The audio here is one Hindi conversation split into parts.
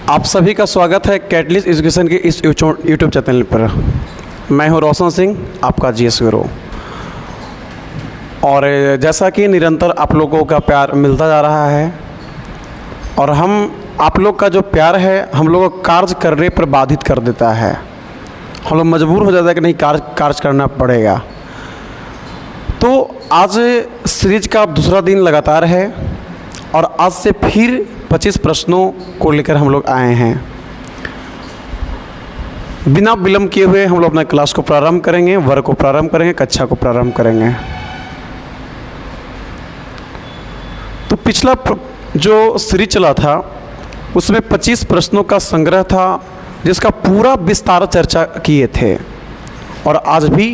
आप सभी का स्वागत है कैटलिस्ट एजुकेशन के इस यूट्यूब चैनल पर। मैं हूं रोशन सिंह, आपका जीएस गुरु। और जैसा कि निरंतर आप लोगों का प्यार मिलता जा रहा है और आप लोग का जो प्यार है हम लोगों को कार्य करने पर बाधित कर देता है। हम लोग मजबूर हो जाता है कि नहीं कार्य करना पड़ेगा। तो आज सीरीज का दूसरा दिन लगातार है और आज से फिर 25 प्रश्नों को लेकर हम लोग आए हैं। बिना विलंब किए हुए हम लोग अपना क्लास को प्रारंभ करेंगे, वर्ग को प्रारंभ करेंगे, कक्षा को प्रारंभ करेंगे। तो पिछला जो सीरीज चला था उसमें 25 प्रश्नों का संग्रह था जिसका पूरा विस्तार चर्चा किए थे और आज भी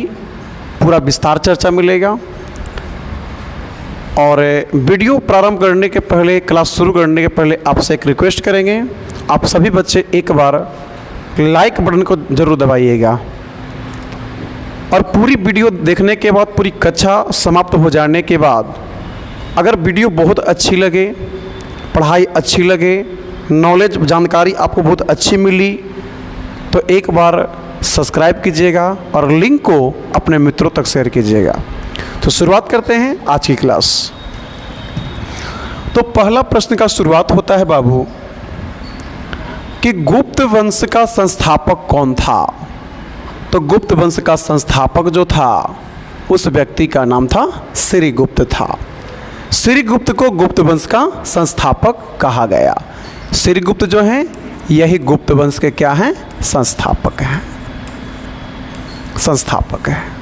पूरा विस्तार चर्चा मिलेगा। और वीडियो प्रारंभ करने के पहले, क्लास शुरू करने के पहले आपसे एक रिक्वेस्ट करेंगे, आप सभी बच्चे एक बार लाइक बटन को ज़रूर दबाइएगा। और पूरी वीडियो देखने के बाद, पूरी कक्षा समाप्त हो जाने के बाद अगर वीडियो बहुत अच्छी लगे, पढ़ाई अच्छी लगे, नॉलेज जानकारी आपको बहुत अच्छी मिली तो एक बार सब्सक्राइब कीजिएगा और लिंक को अपने मित्रों तक शेयर कीजिएगा। तो शुरुआत करते हैं आज की क्लास। तो पहला प्रश्न का शुरुआत होता है बाबू कि गुप्त वंश का संस्थापक कौन था। तो गुप्त वंश का संस्थापक जो था उस व्यक्ति का नाम था श्रीगुप्त था। श्रीगुप्त को गुप्त वंश का संस्थापक कहा गया। श्रीगुप्त जो हैं यही गुप्त वंश के क्या हैं? संस्थापक हैं, संस्थापक हैं।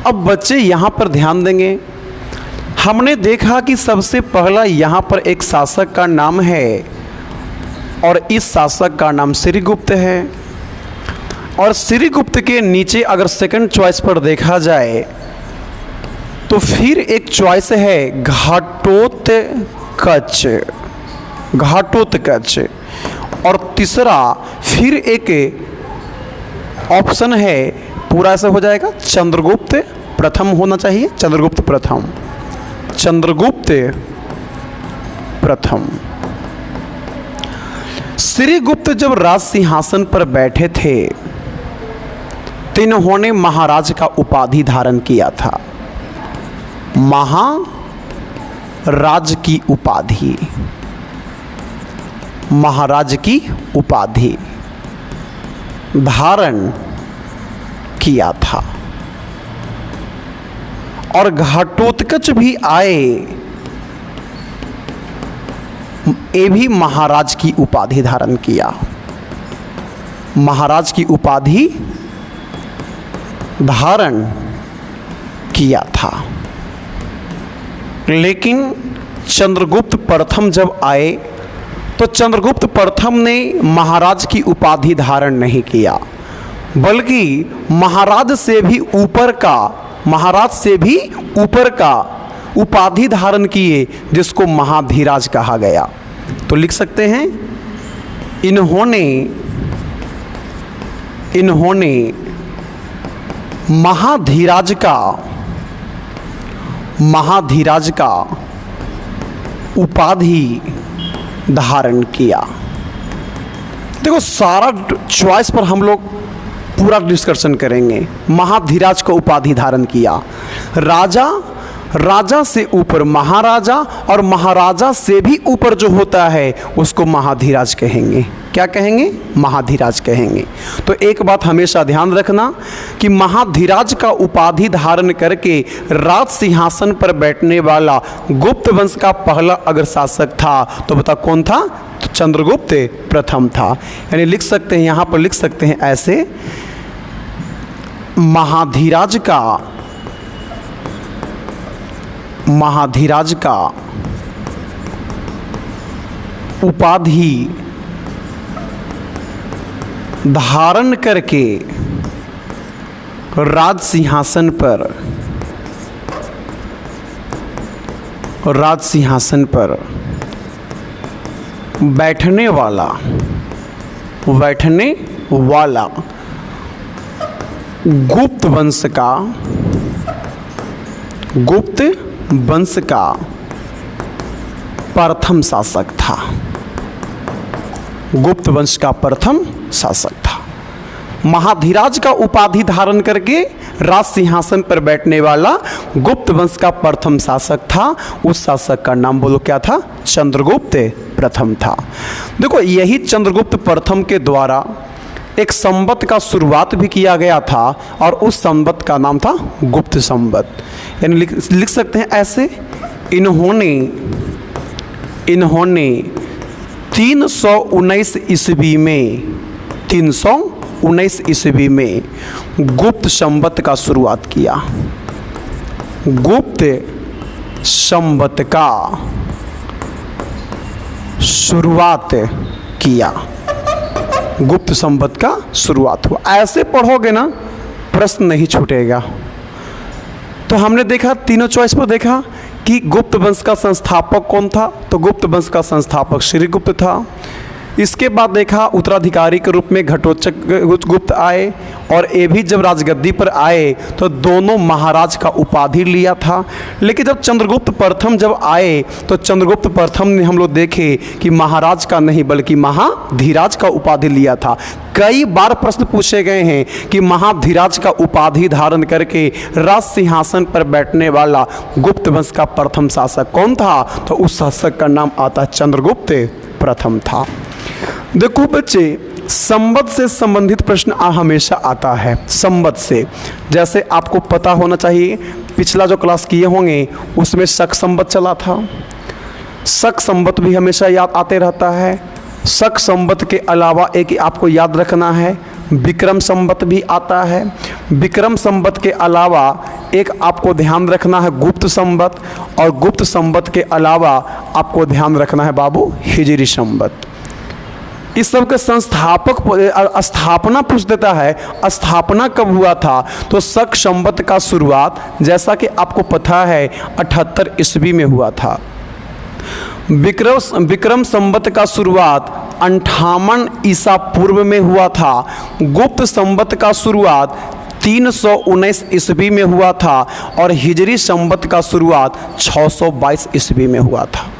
अब बच्चे यहाँ पर ध्यान देंगे, हमने देखा कि सबसे पहला यहाँ पर एक शासक का नाम है और इस शासक का नाम श्रीगुप्त है। और श्रीगुप्त के नीचे अगर सेकंड चॉइस पर देखा जाए तो फिर एक चॉइस है घटोत्कच, घटोत्कच। और तीसरा फिर एक ऑप्शन है, पूरा ऐसा हो जाएगा चंद्रगुप्त प्रथम होना चाहिए, चंद्रगुप्त प्रथम, चंद्रगुप्त प्रथम। श्रीगुप्त जब राज सिंहासन पर बैठे थे तो इन्होंने महाराज का उपाधि धारण किया था, महाराज की उपाधि, महाराज की उपाधि धारण किया था। और घटोत्कच भी आए, ये भी महाराज की उपाधि धारण किया, महाराज की उपाधि धारण किया था। लेकिन चंद्रगुप्त प्रथम जब आए तो चंद्रगुप्त प्रथम ने महाराज की उपाधि धारण नहीं किया बल्कि महाराज से भी ऊपर का, महाराज से भी ऊपर का उपाधि धारण किए जिसको महाधीराज कहा गया। तो लिख सकते हैं इन्होंने महाधीराज का उपाधि धारण किया। देखो सारा चॉइस पर हम लोग पूरा डिस्कशन करेंगे। महाधीराज को उपाधि धारण किया, राजा से ऊपर महाराजा और महाराजा से भी ऊपर जो होता है उसको महाधीराज कहेंगे। क्या कहेंगे? महाधीराज कहेंगे। तो एक बात हमेशा ध्यान रखना कि महाधीराज का उपाधि धारण करके राज सिंहासन पर बैठने वाला गुप्त वंश का पहला अगर शासक था तो बता कौन था? तो चंद्रगुप्त प्रथम था। यानी लिख सकते हैं, यहाँ पर लिख सकते हैं ऐसे, महाधीराज का उपाधि धारण करके राज सिंहासन पर बैठने वाला गुप्त वंश का प्रथम शासक था। गुप्त वंश का प्रथम शासक था। महाधीराज का उपाधि धारण करके राज सिंहासन पर बैठने वाला गुप्त वंश का प्रथम शासक था। उस शासक का नाम बोलो क्या था? चंद्रगुप्त प्रथम था। देखो यही चंद्रगुप्त प्रथम के द्वारा एक संवत का शुरुआत भी किया गया था और उस संवत का नाम था गुप्त संवत। यानी लिख सकते हैं ऐसे, इन्होंने 319 ईस्वी में 319 ईस्वी में गुप्त संवत का शुरुआत किया। गुप्त संवत का शुरुआत किया। गुप्त संवत का शुरुआत हुआ। ऐसे पढ़ोगे ना प्रश्न नहीं छूटेगा। तो हमने देखा तीनों चॉइस पर देखा कि गुप्त वंश का संस्थापक कौन था, तो गुप्त वंश का संस्थापक श्रीगुप्त था। इसके बाद देखा उत्तराधिकारी के रूप में घटोत्कच गुप्त आए और ये भी जब राजगद्दी पर आए तो दोनों महाराज का उपाधि लिया था। लेकिन जब चंद्रगुप्त प्रथम जब आए तो चंद्रगुप्त प्रथम ने हम लोग देखे कि महाराज का नहीं बल्कि महाधीराज का उपाधि लिया था। कई बार प्रश्न पूछे गए हैं कि महाधीराज का उपाधि धारण करके राज सिंहासन पर बैठने वाला गुप्त वंश का प्रथम शासक कौन था, तो उस शासक का नाम आता चंद्रगुप्त प्रथम था। देखो बच्चे, संवत से संबंधित प्रश्न हमेशा आता है। संवत से जैसे आपको पता होना चाहिए, पिछला जो क्लास किए होंगे उसमें शक संवत चला था। शक संवत भी हमेशा याद आते रहता है। शक संवत के अलावा एक आपको याद रखना है, विक्रम संवत भी आता है। विक्रम संवत के अलावा एक आपको ध्यान रखना है गुप्त संवत, और गुप्त संवत के अलावा आपको ध्यान रखना है बाबू हिजरी संवत। इस सब के संस्थापक स्थापना पूछ देता है, स्थापना कब हुआ था, तो शक संवत का शुरुआत जैसा कि आपको पता है 78 ईस्वी में हुआ था। विक्रम संवत का शुरुआत 58 ईसा पूर्व में हुआ था। गुप्त संवत का शुरुआत 319 ईस्वी में हुआ था और हिजरी संवत का शुरुआत 622 ईस्वी में हुआ था।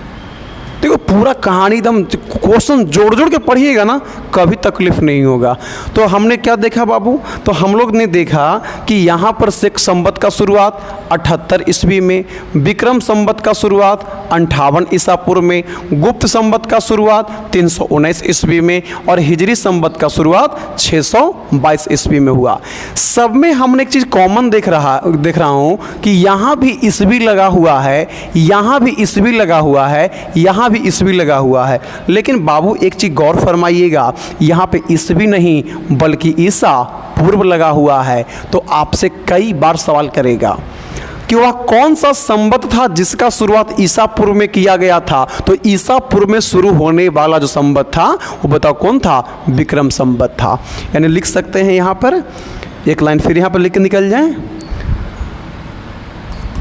देखो पूरा कहानी एकदम क्वेश्चन जोड़ जोड़ के पढ़िएगा ना, कभी तकलीफ नहीं होगा। तो हमने क्या देखा बाबू, तो हम लोग ने देखा कि यहाँ पर शक संवत का शुरुआत 78 ईस्वी में, विक्रम संवत का शुरुआत 58 ईसा पूर्व में, गुप्त संवत का शुरुआत 319 ईस्वी में और हिजरी संवत का शुरुआत 622 ईस्वी में हुआ। सब में हमने एक चीज़ कॉमन देख रहा हूँ कि यहाँ भी ईस्वी लगा हुआ है, यहाँ भी ईस्वी लगा हुआ है, यहाँ भी ईस्वी लगा हुआ है। लेकिन बाबू एक चीज़ गौर फरमाइएगा, यहाँ पे ईस्वी नहीं बल्कि ईसा पूर्व लगा हुआ है। तो आपसे कई बार सवाल करेगा कि वह कौन सा संवत था जिसका शुरुआत ईसा पूर्व में किया गया था, तो ईसा पूर्व में शुरू होने वाला जो संवत था वो बताओ कौन था, विक्रम संवत था। यानी लिख सकते हैं यहाँ पर एक लाइन फिर यहाँ पर लिख के निकल जाए,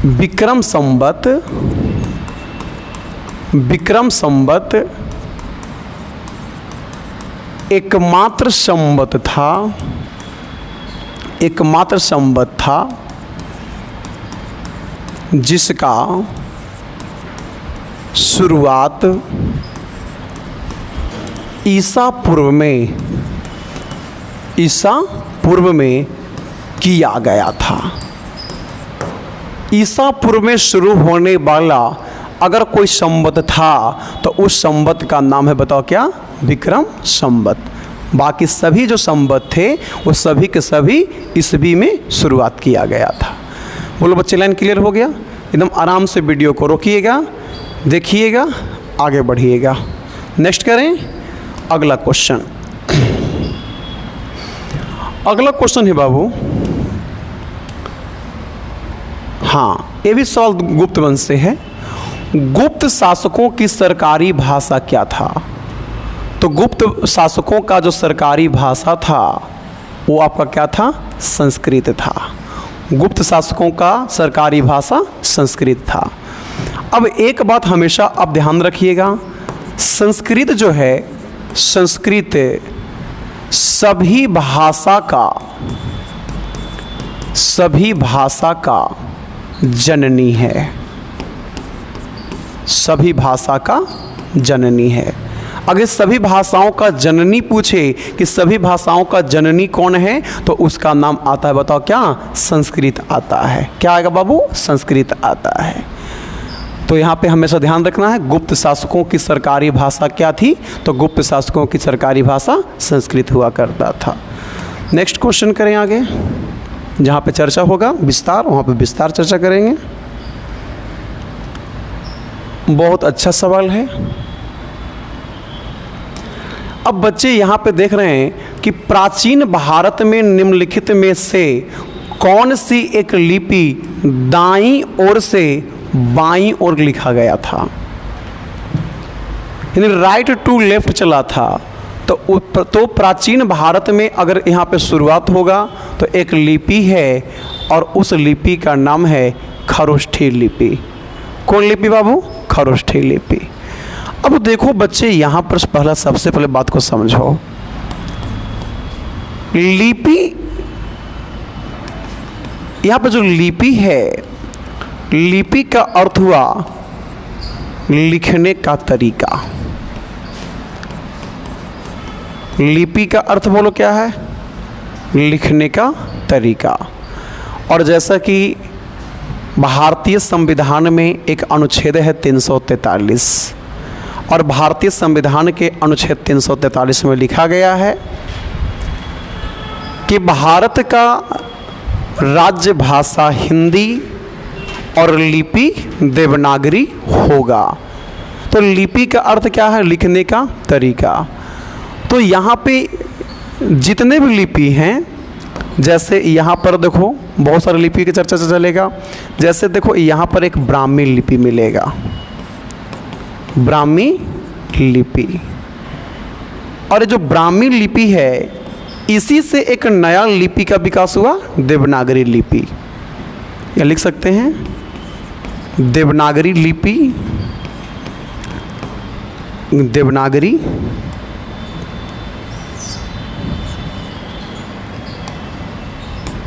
विक्रम संवत एकमात्र संवत था जिसका शुरुआत ईसा पूर्व में किया गया था। ईसा पूर्व में शुरू होने वाला अगर कोई संवत था तो उस संवत का नाम है बताओ क्या, विक्रम संवत। बाकी सभी जो संवत थे वो सभी के सभी ईस्वी में शुरुआत किया गया था। बोलो बच्चे, लाइन क्लियर हो गया? एकदम आराम से वीडियो को रोकिएगा, देखिएगा, आगे बढ़िएगा। नेक्स्ट करें अगला क्वेश्चन। अगला क्वेश्चन है बाबू, हाँ ये भी सवाल गुप्त वंश से है। गुप्त शासकों की सरकारी भाषा क्या था? तो गुप्त शासकों का जो सरकारी भाषा था वो आपका क्या था, संस्कृत था। गुप्त शासकों का सरकारी भाषा संस्कृत था। अब एक बात हमेशा आप ध्यान रखिएगा, संस्कृत जो है, संस्कृत सभी भाषा का जननी है, सभी भाषा का जननी है। अगर सभी भाषाओं का जननी पूछे कि सभी भाषाओं का जननी कौन है, तो उसका नाम आता है, बताओ क्या? संस्कृत आता है। क्या आएगा बाबू? संस्कृत आता है। तो यहाँ पे हमेशा ध्यान रखना है, गुप्त शासकों की सरकारी भाषा क्या थी? तो गुप्त शासकों की सरकारी भाषा संस्कृत हुआ करता था। नेक्स्ट क्वेश्चन करें आगे, जहाँ पे चर्चा होगा विस्तार, वहाँ पे विस्तार चर्चा करेंगे। बहुत अच्छा सवाल है। अब बच्चे यहाँ पे देख रहे हैं कि प्राचीन भारत में निम्नलिखित में से कौन सी एक लिपि दाईं ओर से बाईं ओर लिखा गया था, यानी राइट टू लेफ्ट चला था। तो प्राचीन भारत में अगर यहाँ पे शुरुआत होगा तो एक लिपि है और उस लिपि का नाम है खरोष्ठी लिपि। कौन लिपि बाबू? खरोष्ठी लिपि। अब देखो बच्चे, यहाँ पर पहला सबसे पहले बात को समझो। लिपि, यहाँ पर जो लिपि है, लिपि का अर्थ हुआ लिखने का तरीका। लिपि का अर्थ बोलो क्या है? लिखने का तरीका। और जैसा कि भारतीय संविधान में एक अनुच्छेद है 343, और भारतीय संविधान के अनुच्छेद 343 में लिखा गया है कि भारत का राज्य भाषा हिंदी और लिपि देवनागरी होगा। तो लिपि का अर्थ क्या है? लिखने का तरीका। तो यहाँ पे जितने भी लिपि हैं, जैसे यहाँ पर देखो बहुत सारे लिपि की चर्चा से चलेगा। जैसे देखो यहाँ पर एक ब्राह्मी लिपि मिलेगा, ब्राह्मी लिपि। और ये जो ब्राह्मी लिपि है, इसी से एक नया लिपि का विकास हुआ, देवनागरी लिपि। या लिख सकते हैं देवनागरी लिपि, देवनागरी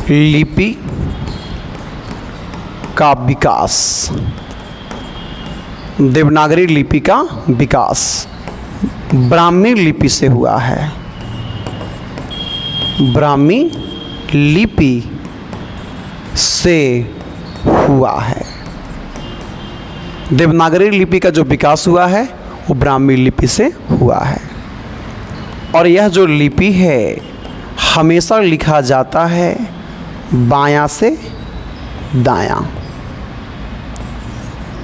लिपि का विकास, देवनागरी लिपि का विकास ब्राह्मी लिपि से हुआ है। ब्राह्मी लिपि से हुआ है। देवनागरी लिपि का जो विकास हुआ है वो ब्राह्मी लिपि से हुआ है। और यह जो लिपि है हमेशा लिखा जाता है बायां से दायां,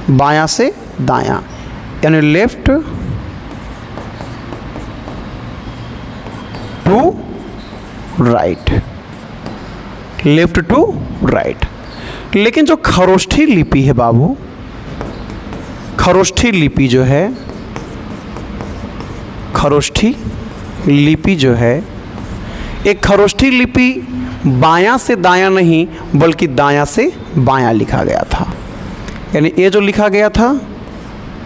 बायां से दायां, यानी left to right, left to right. लेकिन जो खरोष्ठी लिपि है बाबू, खरोष्ठी लिपि जो है, खरोष्ठी लिपि जो है, एक खरोष्ठी लिपि बायां से दायां नहीं बल्कि दायां से बायां लिखा गया था। यानी ये जो लिखा गया था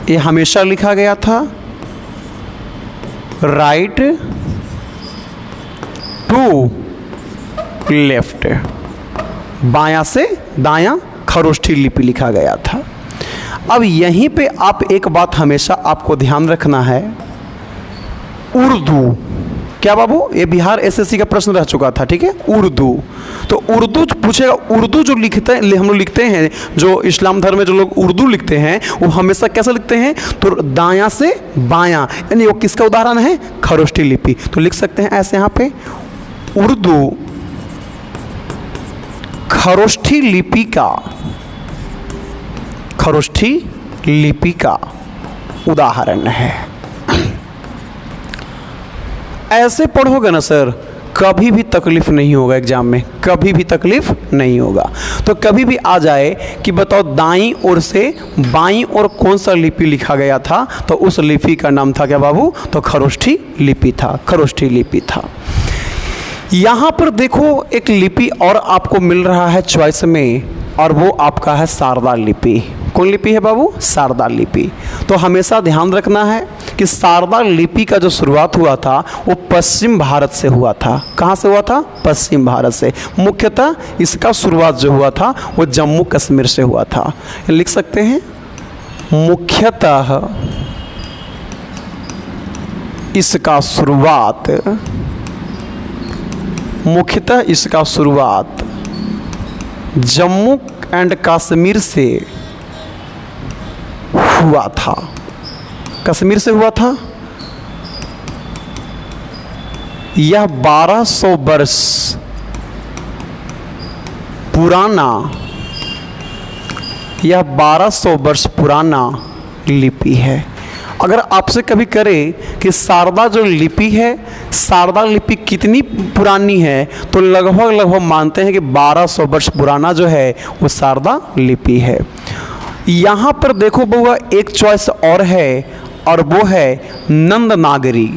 ये हमेशा लिखा गया था राइट टू लेफ्ट, बायां से दायां खरोष्ठी लिपि लिखा गया था। अब यहीं पे आप एक बात हमेशा आपको ध्यान रखना है, उर्दू। क्या बाबू? ये बिहार एसएससी का प्रश्न रह चुका था, ठीक है। उर्दू, तो उर्दू पूछेगा। उर्दू जो लिखते हैं, हम लोग लिखते हैं, जो इस्लाम धर्म में जो लोग उर्दू लिखते हैं वो हमेशा कैसे लिखते हैं? तो दायां से बायां, यानी वो किसका उदाहरण है? खरोष्ठी लिपि। तो लिख सकते हैं ऐसे यहाँ पे, उर्दू खरोष्ठी लिपि का, खरोष्ठी लिपि का उदाहरण है। ऐसे पढ़ोगे ना सर, कभी भी तकलीफ नहीं होगा एग्जाम में, कभी भी तकलीफ नहीं होगा। तो कभी भी आ जाए कि बताओ दाईं ओर से बाईं ओर कौन सा लिपि लिखा गया था, तो उस लिपि का नाम था क्या बाबू? तो खरोष्ठी लिपि था, खरोष्ठी लिपि था। यहाँ पर देखो एक लिपि और आपको मिल रहा है चॉइस में, और वो आपका है शारदा लिपि। कौन लिपि है बाबू? शारदा लिपि। तो हमेशा ध्यान रखना है कि शारदा लिपि का जो शुरुआत हुआ था वो पश्चिम भारत से हुआ था। कहाँ से हुआ था? पश्चिम भारत से। मुख्यतः इसका शुरुआत जो हुआ था वो जम्मू कश्मीर से हुआ था। लिख सकते हैं मुख्यतः इसका शुरुआत मुख्यतः इसका शुरुआत जम्मू एंड कश्मीर से हुआ था। कश्मीर से हुआ था। यह 1200 वर्ष पुराना, यह 1200 वर्ष पुराना लिपि है। अगर आपसे कभी करे कि शारदा जो लिपि है, शारदा लिपि कितनी पुरानी है, तो लगभग मानते हैं कि 1200 वर्ष पुराना जो है वो शारदा लिपि है। यहाँ पर देखो बउआ एक चॉइस और है, और वो है नंद नागरी।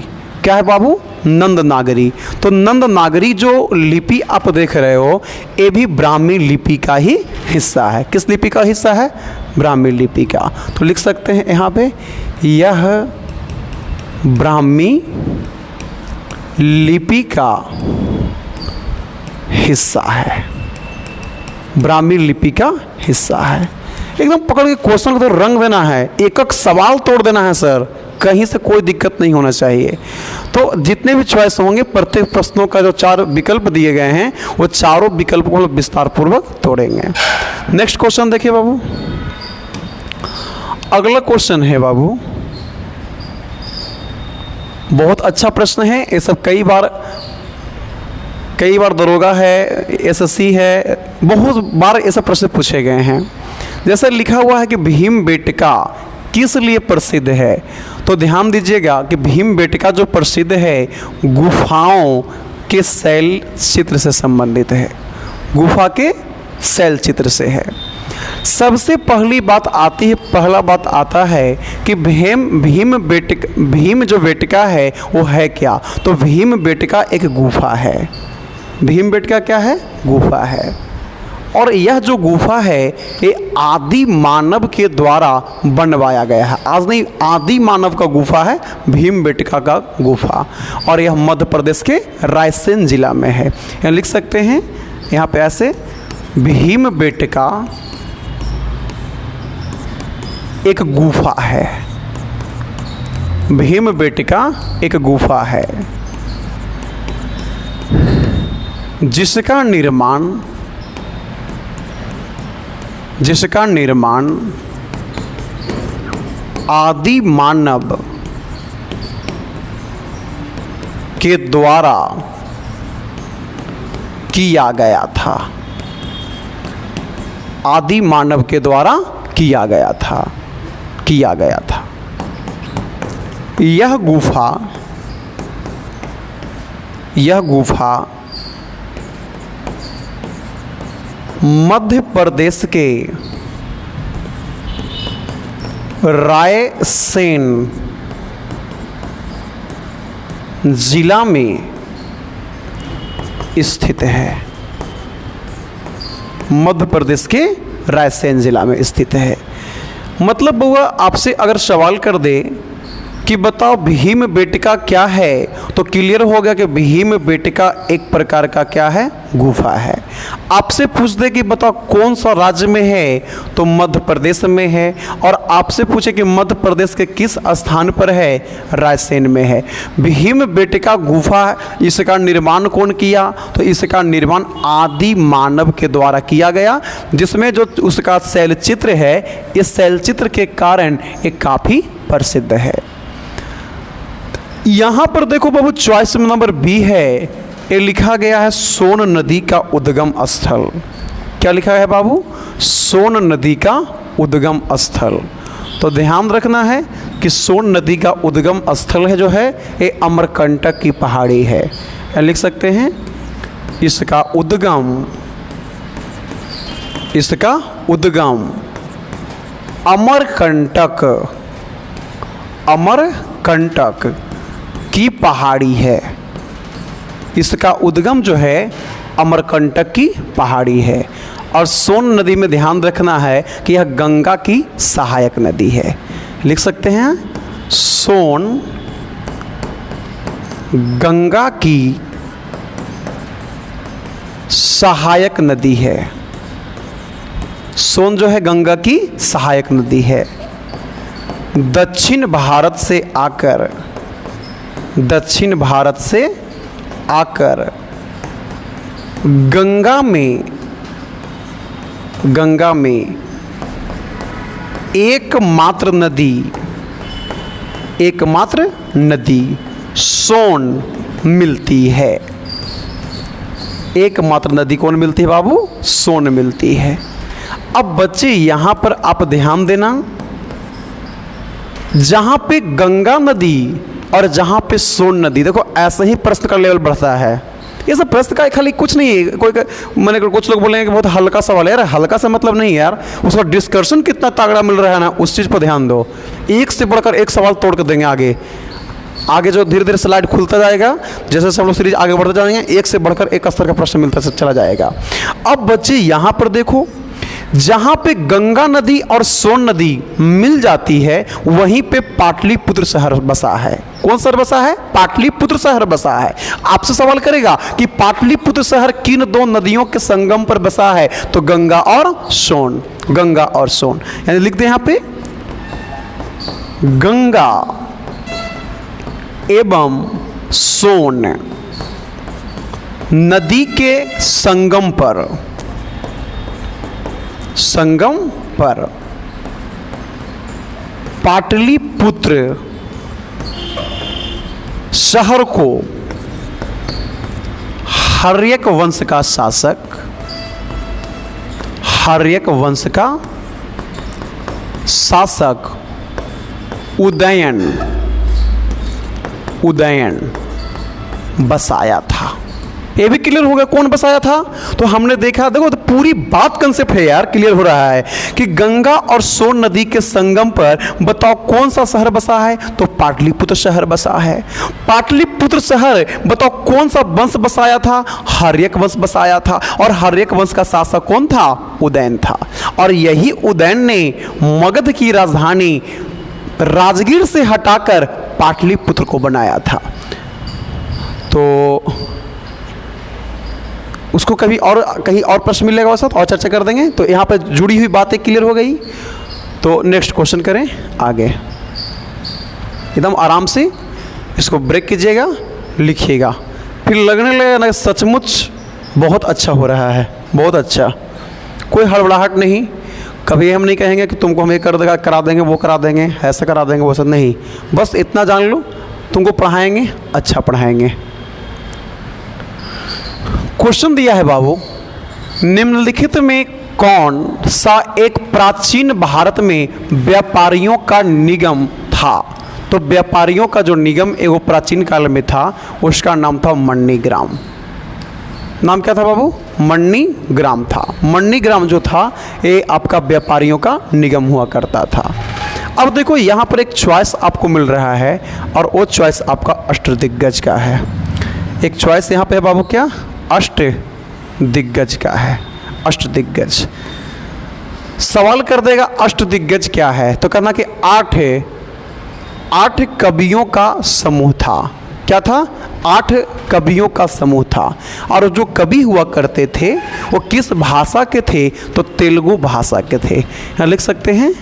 क्या है बाबू? नंद नागरी। तो नंद नागरी जो लिपि आप देख रहे हो, ये भी ब्राह्मी लिपि का ही हिस्सा है। किस लिपि का हिस्सा है? ब्राह्मी लिपि का। तो लिख सकते हैं यहाँ पे, यह ब्राह्मी लिपि का हिस्सा है। ब्राह्मी लिपि का हिस्सा है। एकदम पकड़ के क्वेश्चन को तो रंग देना है, एक एक सवाल तोड़ देना है सर, कहीं से कोई दिक्कत नहीं होना चाहिए। तो जितने भी चॉइस होंगे, प्रत्येक प्रश्नों का जो 4 विकल्प दिए गए हैं, वो चारों विकल्प को विस्तार पूर्वक तोड़ेंगे। नेक्स्ट क्वेश्चन देखिए बाबू। अगला क्वेश्चन है बाबू, बहुत अच्छा प्रश्न है। ये सब कई बार दरोगा है, एसएससी है, बहुत बार ये सब प्रश्न पूछे गए हैं। जैसे लिखा हुआ है कि भीमबेटका किस लिए प्रसिद्ध है, तो ध्यान दीजिएगा कि भीमबेटका जो प्रसिद्ध है गुफाओं के शैल चित्र से संबंधित है। गुफा के शैल चित्र से है। सबसे पहली बात आती है, पहला बात आता है कि भीम जो बेटका है वो है क्या, तो भीमबेटका एक गुफा है। भीमबेटका क्या है? गुफा है। और यह जो गुफा है ये आदि मानव के द्वारा बनवाया गया है। आज नहीं, आदि मानव का गुफा है भीमबेटका का गुफा, और यह मध्य प्रदेश के रायसेन जिला में है। यहाँ लिख सकते हैं यहाँ पे ऐसे, भीमबेटका एक गुफा है। भीमबेटका एक गुफा है जिसका निर्माण आदि मानव के द्वारा किया गया था। आदि मानव के द्वारा किया गया था। यह गुफा मध्य प्रदेश के रायसेन जिला में स्थित है। मध्य प्रदेश के रायसेन जिला में स्थित है। मतलब बुआ आपसे अगर सवाल कर दे कि बताओ भीमबेटका क्या है, तो क्लियर हो गया कि भीमबेटका एक प्रकार का क्या है? गुफा है। आपसे पूछ दे कि बताओ कौन सा राज्य में है, तो मध्य प्रदेश में है। और आपसे पूछे कि मध्य प्रदेश के किस स्थान पर है, रायसेन में है। भीमबेटका गुफा, इसका निर्माण कौन किया, तो इसका निर्माण आदि मानव के द्वारा किया गया, जिसमें जो उसका शैलचित्र है, इस शैलचित्र के कारण ये काफ़ी प्रसिद्ध है। यहाँ पर देखो बाबू चॉइस नंबर बी है, ये लिखा गया है सोन नदी का उद्गम स्थल। क्या लिखा है बाबू? सोन नदी का उद्गम स्थल। तो ध्यान रखना है कि सोन नदी का उद्गम स्थल है जो है ये अमरकंटक की पहाड़ी है। या लिख सकते हैं इसका उद्गम अमरकंटक की पहाड़ी है। इसका उद्गम जो है अमरकंटक की पहाड़ी है। और सोन नदी में ध्यान रखना है कि यह गंगा की सहायक नदी है। लिख सकते हैं सोन गंगा की सहायक नदी है। सोन जो है गंगा की सहायक नदी है। दक्षिण भारत से आकर दक्षिण भारत से आकर गंगा में एकमात्र नदी सोन मिलती है। एकमात्र नदी कौन मिलती है बाबू? सोन मिलती है। अब बच्चे यहाँ पर आप ध्यान देना, जहाँ पे गंगा नदी और जहाँ पे सोन नदी, देखो ऐसे ही प्रश्न का लेवल बढ़ता है। ये सब प्रश्न का खाली कुछ नहीं है, मैंने कुछ लोग बोलेंगे कि बहुत हल्का सवाल है। यार हल्का सा मतलब नहीं यार, उसका डिस्कशन कितना तगड़ा मिल रहा है ना, उस चीज़ पर ध्यान दो। एक से बढ़कर एक सवाल तोड़ कर देंगे आगे जो धीरे धीरे स्लाइड खुलता जाएगा, जैसे जैसे हम लोग सीरीज आगे बढ़ते जाएंगे, एक से बढ़कर एक स्तर का प्रश्न मिलता चला जाएगा। अब बच्चे यहाँ पर देखो, जहाँ पे गंगा नदी और सोन नदी मिल जाती है वहीं पे पाटलिपुत्र शहर बसा है। कौन शहर बसा है? पाटलिपुत्र शहर बसा है। आपसे सवाल करेगा कि पाटलिपुत्र शहर किन दो नदियों के संगम पर बसा है, तो गंगा और सोन। गंगा और सोन यानी लिख दे यहाँ पे गंगा एवं सोन नदी के संगम पर पाटलिपुत्र शहर को हर्यक वंश का शासक उदयन बसाया था। ये भी क्लियर हो गया कौन बसाया था। तो हमने देखा, देखो तो पूरी बात कंसेप्ट है यार, क्लियर हो रहा है कि गंगा और सोन नदी के संगम पर बताओ कौन सा शहर बसा है, तो पाटलिपुत्र शहर बसा है। पाटलिपुत्र शहर बताओ कौन सा वंश बसाया था, हर्यक वंश बसाया था। और हर्यक वंश का शासक कौन था? उदयन था। और यही उदयन ने मगध की राजधानी राजगीर से हटाकर पाटलिपुत्र को बनाया था। तो उसको कभी और कहीं और प्रश्न मिलेगा वैसा तो और चर्चा कर देंगे। तो यहाँ पर जुड़ी हुई बातें क्लियर हो गई। तो नेक्स्ट क्वेश्चन करें आगे, एकदम आराम से इसको ब्रेक कीजिएगा, लिखिएगा, फिर लगने लगेगा ना सचमुच बहुत अच्छा हो रहा है, बहुत अच्छा, कोई हड़बड़ाहट नहीं। कभी हम नहीं कहेंगे कि तुमको हम ये करा देंगे, वो करा देंगे, ऐसा करा देंगे, वो सब नहीं। बस इतना जान लो, तुमको पढ़ाएंगे, अच्छा पढ़ाएंगे। क्वेश्चन दिया है बाबू, निम्नलिखित में कौन सा एक प्राचीन भारत में व्यापारियों का निगम था? तो व्यापारियों का जो निगम एगो प्राचीन काल में था उसका नाम था मणिग्राम। नाम क्या था बाबू? मणिग्राम था। मणिग्राम जो था ये आपका व्यापारियों का निगम हुआ करता था। अब देखो यहाँ पर एक चॉइस आपको मिल रहा है और वो चॉइस आपका अष्टदिग्गज का है। एक चॉइस यहाँ पे है बाबू, क्या? अष्टदिग्गज का है। अष्टदिग्गज सवाल कर देगा अष्टदिग्गज क्या है, तो कहना कि आठ कवियों का समूह था। क्या था? 8 कवियों का समूह था। और जो कवि हुआ करते थे वो किस भाषा के थे? तो तेलुगु भाषा के थे। यहाँ लिख सकते हैं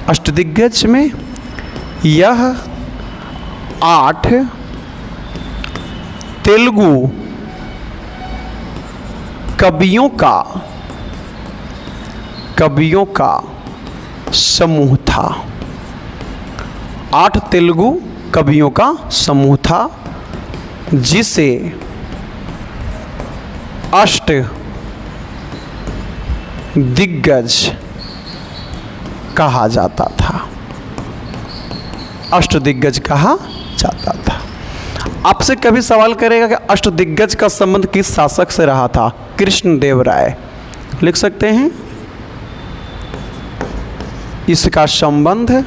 अष्टदिग्गज में यह 8 तेलुगु कवियों का समूह था। 8 तेलुगु कवियों का समूह था जिसे अष्टदिग्गज कहा जाता था। अष्टदिग्गज कहा जाता था। आपसे कभी सवाल करेगा कि अष्टदिग्गज का संबंध किस शासक से रहा था? कृष्णदेवराय। लिख सकते हैं इसका संबंध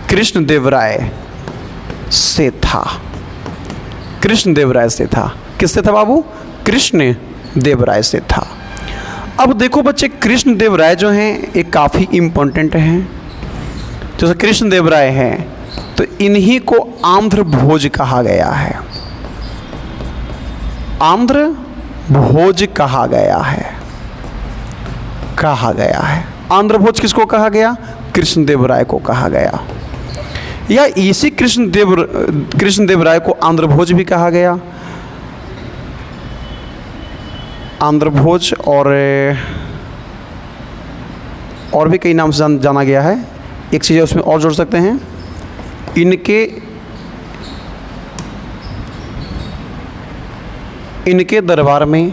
कृष्णदेवराय से था। कृष्णदेवराय से था। किससे था बाबू? कृष्णदेवराय से था। अब देखो बच्चे, कृष्णदेवराय जो हैं ये काफ़ी इम्पोर्टेंट हैं। जैसे कृष्णदेवराय हैं तो इन्हीं को आंध्र भोज कहा गया है। आंध्र भोज कहा गया है। कहा गया है। आंध्रभोज किसको कहा गया? कृष्णदेवराय को कहा गया, या इसी कृष्णदेवराय को आंध्रभोज भी कहा गया। आंध्रभोज और भी कई नाम से जाना गया है। एक चीज़ उसमें और जोड़ सकते हैं, इनके दरबार में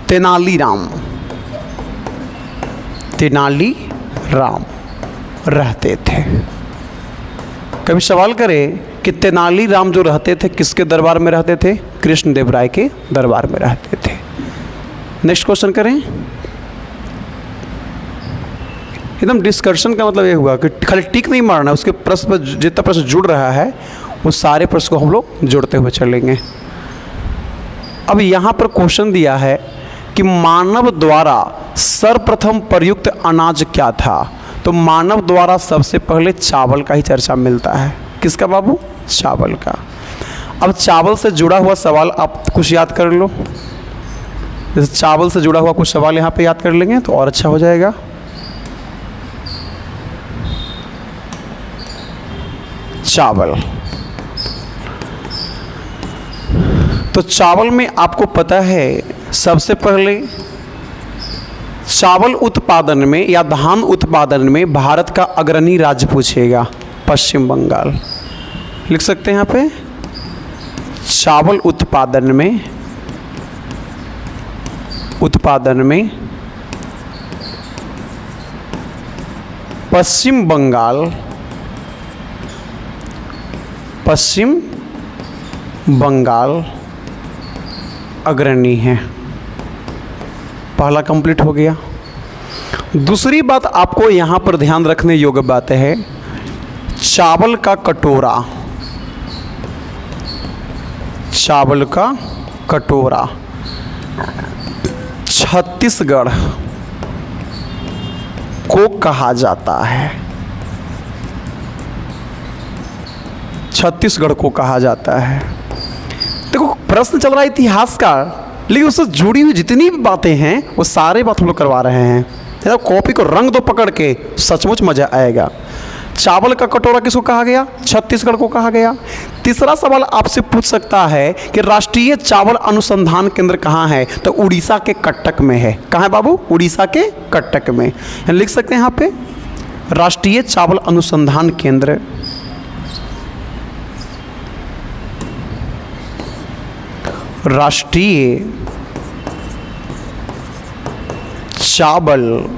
तेनालीराम रहते थे। कभी सवाल करें कि तेनालीराम जो रहते थे किसके दरबार में रहते थे? कृष्णदेवराय के दरबार में रहते थे। नेक्स्ट क्वेश्चन करें। एकदम डिस्कशन का मतलब ये हुआ कि खाली टिक नहीं मारना, उसके प्रश्न पर जितना प्रश्न जुड़ रहा है उस सारे प्रश्न को हम लोग जोड़ते हुए चलेंगे। अब यहाँ पर क्वेश्चन दिया है कि मानव द्वारा सर्वप्रथम प्रयुक्त अनाज क्या था? तो मानव द्वारा सबसे पहले चावल का ही चर्चा मिलता है। किसका बाबू? चावल का। अब चावल से जुड़ा हुआ सवाल आप कुछ याद कर लो। जैसे चावल से जुड़ा हुआ कुछ सवाल यहाँ पे याद कर लेंगे तो और अच्छा हो जाएगा। चावल, तो चावल में आपको पता है सबसे पहले चावल उत्पादन में या धान उत्पादन में भारत का अग्रणी राज्य पूछेगा, पश्चिम बंगाल। लिख सकते हैं यहाँ पे, चावल उत्पादन में पश्चिम बंगाल अग्रणी है। पहला कंप्लीट हो गया। दूसरी बात आपको यहाँ पर ध्यान रखने योग्य बात है, चावल का कटोरा छत्तीसगढ़ को कहा जाता है। छत्तीसगढ़ को कहा जाता है। देखो प्रश्न चल रहा है इतिहास का, लेकिन उससे जुड़ी हुई जितनी भी बातें हैं वो सारे बात हम लोग करवा रहे हैं। जब कॉपी को रंग दो पकड़ के, सचमुच मजा आएगा। चावल का कटोरा किसको कहा गया? छत्तीसगढ़ को कहा गया। तीसरा सवाल आपसे पूछ सकता है कि राष्ट्रीय चावल अनुसंधान केंद्र कहाँ है? तो उड़ीसा के कटक में है। कहाँ है बाबू? उड़ीसा के कटक में। लिख सकते हैं यहाँ पे, राष्ट्रीय चावल अनुसंधान केंद्र राष्ट्रीय चावल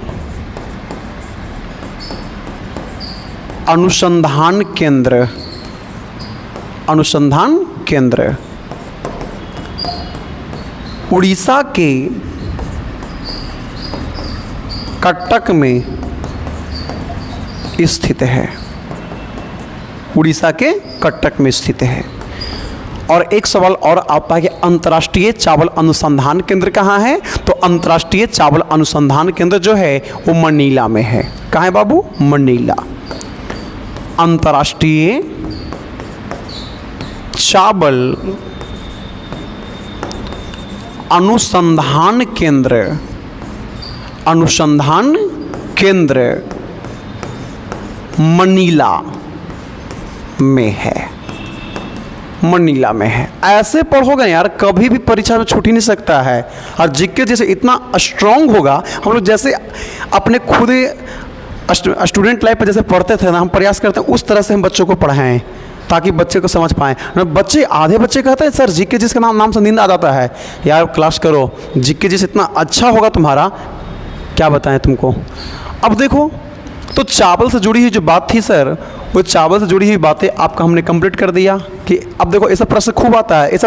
अनुसंधान केंद्र उड़ीसा के कटक में स्थित है। उड़ीसा के कटक में स्थित है। और एक सवाल और आता है कि अंतर्राष्ट्रीय चावल अनुसंधान केंद्र कहाँ है? तो अंतर्राष्ट्रीय चावल अनुसंधान केंद्र जो है वो मनीला में है। कहाँ है बाबू? मनीला। अंतर्राष्ट्रीय चावल अनुसंधान केंद्र मनीला में है। मनीला में है। ऐसे पढ़ोगे यार कभी भी परीक्षा में छूट ही नहीं सकता है। और जीके जैसे इतना स्ट्रांग होगा, हम लोग जैसे अपने खुद स्टूडेंट लाइफ पे जैसे पढ़ते थे ना, हम प्रयास करते हैं उस तरह से हम बच्चों को पढ़ाएं ताकि बच्चे को समझ पाएँ। आधे बच्चे कहते हैं सर जीके जिसके नाम से नींद आ जाता है। यार क्लास करो, जीके जिस इतना अच्छा होगा तुम्हारा, क्या बताएं तुमको। अब देखो, तो चावल से जुड़ी हुई जो बात थी सर, वो चावल से जुड़ी हुई बातें आपका हमने कंप्लीट कर दिया कि अब देखो ये सब प्रश्न खूब आता है। ये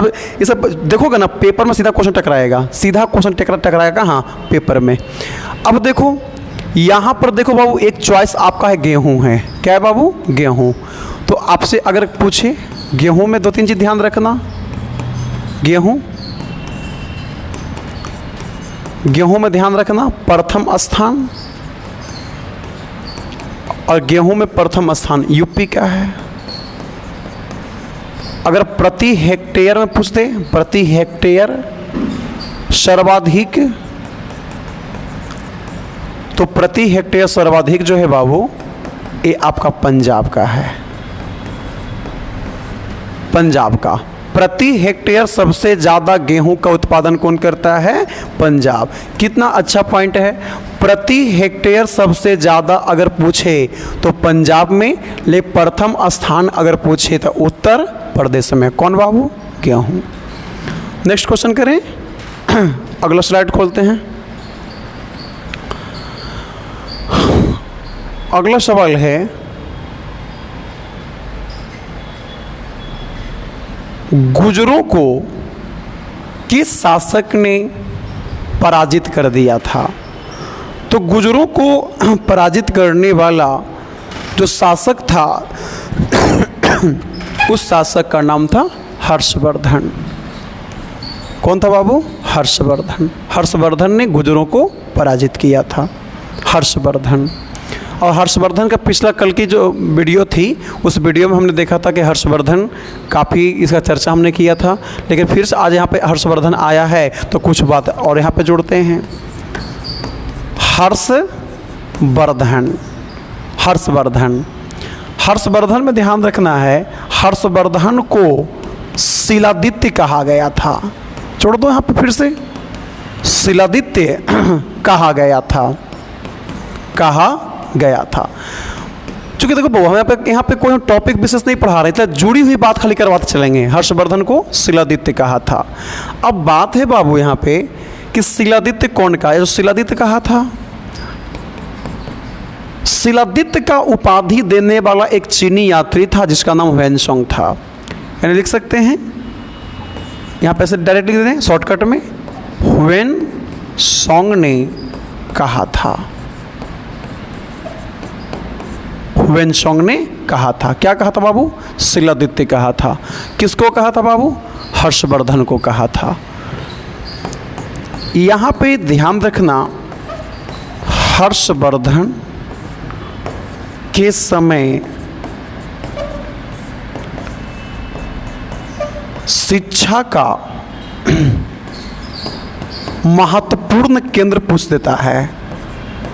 सब देखोगे ना पेपर में सीधा क्वेश्चन टकराएगा हाँ पेपर में। अब देखो यहाँ पर देखो बाबू, एक चॉइस आपका है गेहूँ है। क्या है बाबू? गेहूँ। तो आपसे अगर पूछे गेहूँ में 2-3 चीज़ ध्यान रखना। गेहूँ में ध्यान रखना प्रथम स्थान, और गेहूं में प्रथम स्थान यूपी का है। अगर प्रति हेक्टेयर में पूछते, प्रति हेक्टेयर सर्वाधिक, तो प्रति हेक्टेयर सर्वाधिक जो है बाबू ये आपका पंजाब का है। पंजाब का प्रति हेक्टेयर सबसे ज़्यादा गेहूं का उत्पादन कौन करता है? पंजाब। कितना अच्छा पॉइंट है। प्रति हेक्टेयर सबसे ज़्यादा अगर पूछे तो पंजाब में, ले प्रथम स्थान अगर पूछे तो उत्तर प्रदेश में। कौन बाबू? गेहूं। नेक्स्ट क्वेश्चन करें। अगला स्लाइड खोलते हैं। अगला सवाल है, गुजरों को किस शासक ने पराजित कर दिया था? तो गुजरों को पराजित करने वाला जो शासक था उस शासक का नाम था हर्षवर्धन। कौन था बाबू? हर्षवर्धन। हर्षवर्धन ने गुजरों को पराजित किया था, हर्षवर्धन। और हर्षवर्धन का पिछला कल की जो वीडियो थी उस वीडियो में हमने देखा था कि हर्षवर्धन काफ़ी इसका चर्चा हमने किया था, लेकिन फिर से आज यहाँ पे हर्षवर्धन आया है तो कुछ बात और यहाँ पे जोड़ते हैं। हर्षवर्धन, हर्षवर्धन, हर्षवर्धन में ध्यान रखना है, हर्षवर्धन को शिलादित्य कहा गया था। जोड़ दो यहाँ पे फिर से, शिलादित्य कहा गया था, कहा गया था। चूंकि देखो हम यहाँ पे कोई टॉपिक विशेष नहीं पढ़ा रहे थे, जुड़ी हुई बात खाली करवाते चलेंगे। हर्षवर्धन को शिलादित्य कहा था। अब बात है बाबू यहाँ पे कि शिलादित्य कौन का है? जो शिलादित्य कहा था, शिलादित्य का उपाधि देने वाला एक चीनी यात्री था जिसका नाम ह्वेनसांग था। यानी लिख सकते हैं यहाँ पे से डायरेक्ट लिख दें शॉर्टकट में, ह्वेनसांग ने कहा था, ह्वेनसांग ने कहा था। क्या कहा था बाबू? शिलादित्य कहा था। किसको कहा था बाबू? हर्षवर्धन को कहा था। यहाँ पे ध्यान रखना, हर्षवर्धन के समय शिक्षा का महत्वपूर्ण केंद्र पूछ देता है।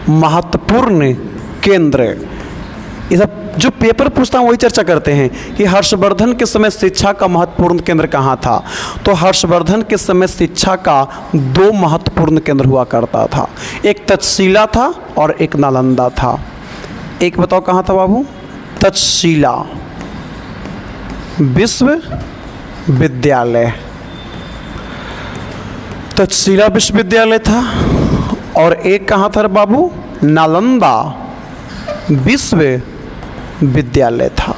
महत्वपूर्ण केंद्र, ये सब जो पेपर पूछता हूँ वही चर्चा करते हैं कि हर्षवर्धन के समय शिक्षा का महत्वपूर्ण केंद्र कहाँ था। तो हर्षवर्धन के समय शिक्षा का दो महत्वपूर्ण केंद्र हुआ करता था, एक तक्षशिला था और एक नालंदा था। एक बताओ कहाँ था बाबू? तक्षशिला विश्वविद्यालय, तक्षशिला विश्वविद्यालय था। और एक कहाँ था बाबू? नालंदा विश्वविद्यालय था।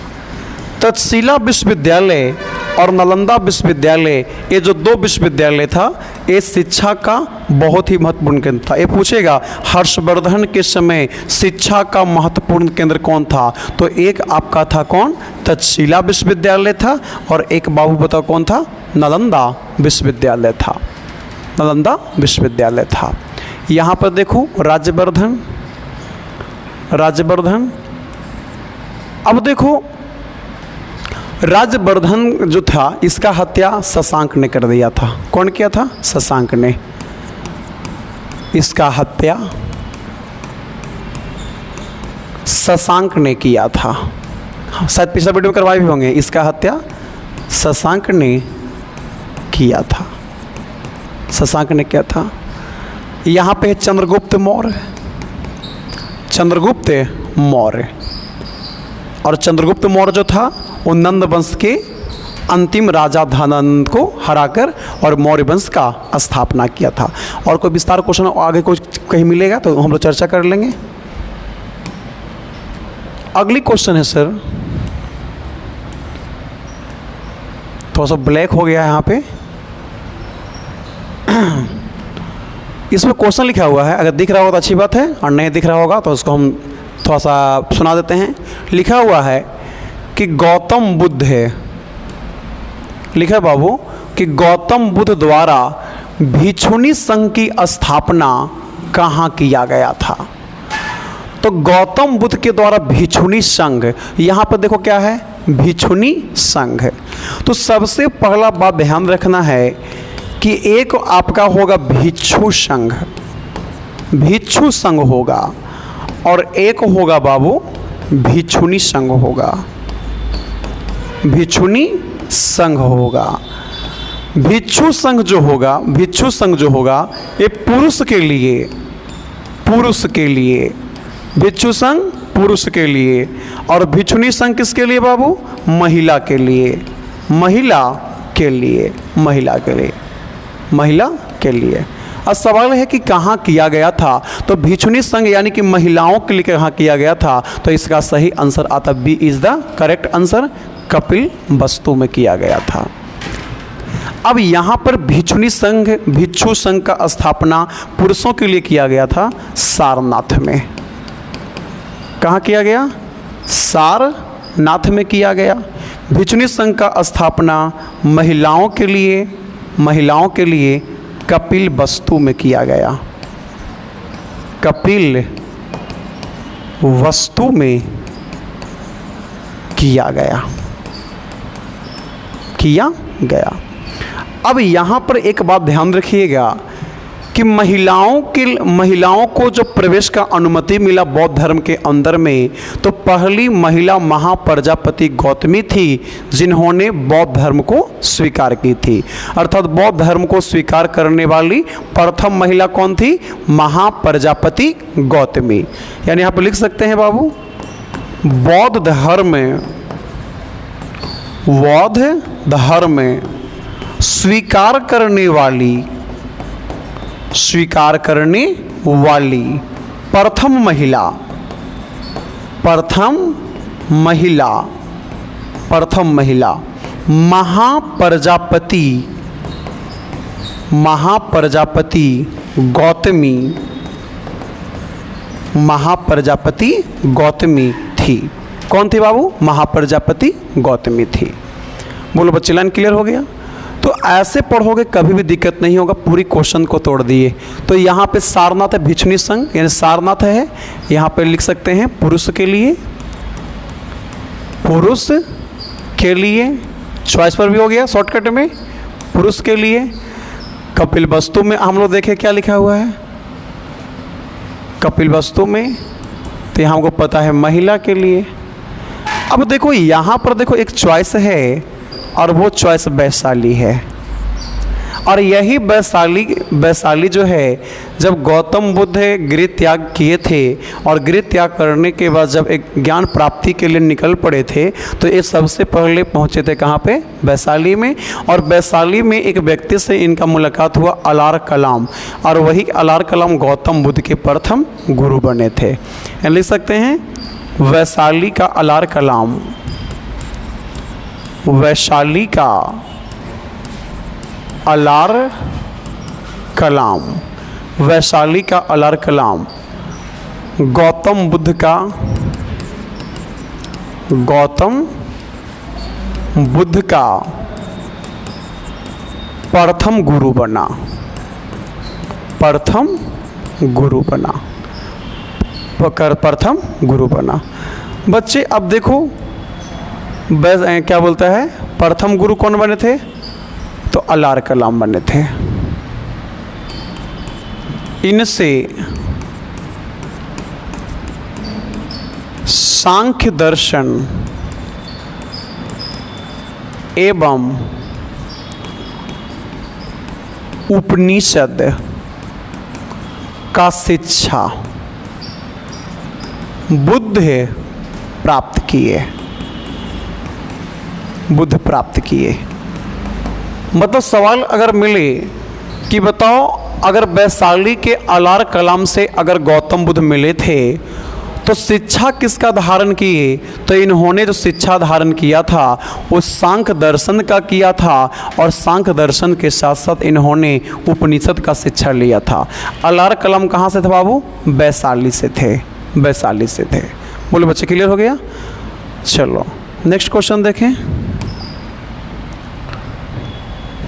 तक्षशिला विश्वविद्यालय और नालंदा विश्वविद्यालय, ये जो दो विश्वविद्यालय था, ये शिक्षा का बहुत ही महत्वपूर्ण केंद्र था। ये पूछेगा हर्षवर्धन के समय शिक्षा का महत्वपूर्ण केंद्र कौन था? तो एक आपका था कौन? तक्षशिला विश्वविद्यालय था, और एक बाबू बताओ कौन था? नालंदा विश्वविद्यालय था, नालंदा विश्वविद्यालय था। यहाँ पर देखो राज्यवर्धन, राज्यवर्धन। अब देखो राज्यवर्धन जो था इसका हत्या शशांक ने कर दिया था। कौन किया था? शशांक ने। इसका हत्या शशांक ने किया था। शायद पिछला वीडियो में करवाए भी होंगे। इसका हत्या शशांक ने किया था, शशांक ने किया था। यहाँ पे चंद्रगुप्त मौर्य, चंद्रगुप्त मौर्य। और चंद्रगुप्त मौर्य जो था वो नंद वंश के अंतिम राजा धनानंद को हराकर और मौर्य वंश का स्थापना किया था। और कोई विस्तार क्वेश्चन आगे कुछ कहीं मिलेगा तो हम लोग चर्चा कर लेंगे। अगली क्वेश्चन है सर, थोड़ा सा ब्लैक हो गया है यहाँ पे। इसमें क्वेश्चन लिखा हुआ है, अगर दिख रहा होगा तो अच्छी बात है, और नहीं दिख रहा होगा तो उसको हम थोड़ा सा सुना देते हैं। लिखा हुआ है कि गौतम बुद्ध है, लिखा है बाबू कि गौतम बुद्ध द्वारा भिक्षुणी संघ की स्थापना कहाँ किया गया था? तो गौतम बुद्ध के द्वारा भिक्षुणी संघ, यहाँ पर देखो क्या है? भिक्षुनी संघ। तो सबसे पहला बात ध्यान रखना है कि एक आपका होगा भिक्षु संघ, भिक्षु संघ होगा, और एक होगा बाबू भिक्षुनी संघ होगा, भिक्षुनी संघ होगा। भिक्षु संघ जो होगा, भिक्षु संघ जो होगा ये पुरुष के लिए, पुरुष के लिए, भिक्षु संघ पुरुष के लिए, और भिक्षुनी संघ किसके लिए बाबू? महिला के लिए, महिला के लिए, महिला के लिए, महिला के लिए। अब सवाल है कि कहाँ किया गया था, तो भिक्षुनी संघ यानी कि महिलाओं के लिए कहाँ किया गया था, तो इसका सही आंसर आता b is the correct answer, Kapilavastu में किया गया था। अब यहाँ पर भिक्षुनी संघ, भिक्षु संघ का स्थापना पुरुषों के लिए किया गया था सारनाथ में। कहाँ किया गया? सारनाथ में किया गया। भिक्षुनी संघ का स्थापना महिलाओं के लिए, महिलाओं के लिए कपिल वस्तु में किया गया, कपिल वस्तु में किया गया, किया गया। अब यहाँ पर एक बात ध्यान रखिएगा कि महिलाओं को जो प्रवेश का अनुमति मिला बौद्ध धर्म के अंदर में, तो पहली महिला महाप्रजापति गौतमी थी जिन्होंने बौद्ध धर्म को स्वीकार की थी। अर्थात बौद्ध धर्म को स्वीकार करने वाली प्रथम महिला कौन थी? महाप्रजापति गौतमी। यानी यहाँ पर लिख सकते हैं बाबू, बौद्ध धर्म में स्वीकार करने वाली प्रथम महिला महाप्रजापति गौतमी थी। कौन थी बाबू? महाप्रजापति गौतमी थी। बोलो बच्चे, लाइन क्लियर हो गया? तो ऐसे पढ़ोगे कभी भी दिक्कत नहीं होगा, पूरी क्वेश्चन को तोड़ दिए। तो यहाँ पे सारनाथ है भिक्षुनी संघ, यानी सारनाथ है, यहाँ पे लिख सकते हैं पुरुष के लिए, पुरुष के लिए, चॉइस पर भी हो गया शॉर्टकट में, पुरुष के लिए। कपिल वस्तु में हम लोग देखें क्या लिखा हुआ है, कपिल वस्तु में, तो यहाँ हमको पता है महिला के लिए। अब देखो यहाँ पर देखो एक चॉइस है, और वो चॉइस वैशाली है। और यही वैशाली जो है, जब गौतम बुद्ध गृह त्याग किए थे और गृह त्याग करने के बाद जब एक ज्ञान प्राप्ति के लिए निकल पड़े थे, तो ये सबसे पहले पहुँचे थे कहाँ पे? वैशाली में। और वैशाली में एक व्यक्ति से इनका मुलाकात हुआ, अलार कलाम, और वही अलार कलाम गौतम बुद्ध के प्रथम गुरु बने थे। लिख सकते हैं वैशाली का अलार कलाम, वैशाली का अलार कलाम, वैशाली का अलार कलाम गौतम बुद्ध का प्रथम गुरु बना, प्रथम गुरु बना। बच्चे अब देखो क्या बोलता है, प्रथम गुरु कौन बने थे? तो अलार कलाम बने थे। इनसे सांख्य दर्शन एवं उपनिषद का शिक्षा बुद्ध प्राप्त किए। मतलब सवाल अगर मिले कि बताओ, अगर वैशाली के अलार कलाम से अगर गौतम बुद्ध मिले थे तो शिक्षा किसका धारण किए? तो इन्होंने जो शिक्षा धारण किया था वो सांख्य दर्शन का किया था, और सांख्य दर्शन के साथ साथ इन्होंने उपनिषद का शिक्षा लिया था। अलार कलाम कहाँ से थे बाबू? वैशाली से थे, वैशाली से थे। बोलो बच्चे, क्लियर हो गया? चलो नेक्स्ट क्वेश्चन देखें।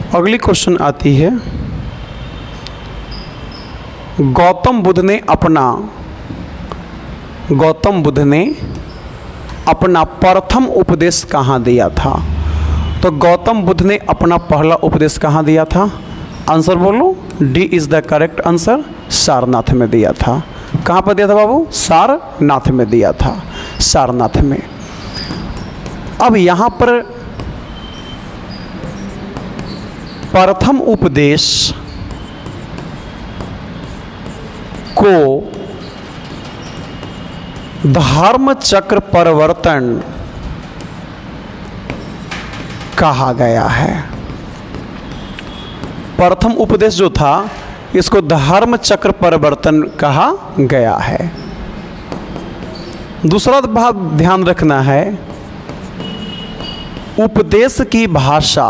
अगली क्वेश्चन आती है, गौतम बुद्ध ने अपना प्रथम उपदेश कहाँ दिया था? तो गौतम बुद्ध ने अपना पहला उपदेश कहाँ दिया था? आंसर बोलो। D is the correct answer, Sarnath में दिया था। कहाँ पर दिया था बाबू? सारनाथ में दिया था, सारनाथ में। अब यहाँ पर प्रथम उपदेश को धर्म चक्र परिवर्तन कहा गया है। प्रथम उपदेश जो था इसको धर्म चक्र परिवर्तन कहा गया है। दूसरा भाग ध्यान रखना है, उपदेश की भाषा,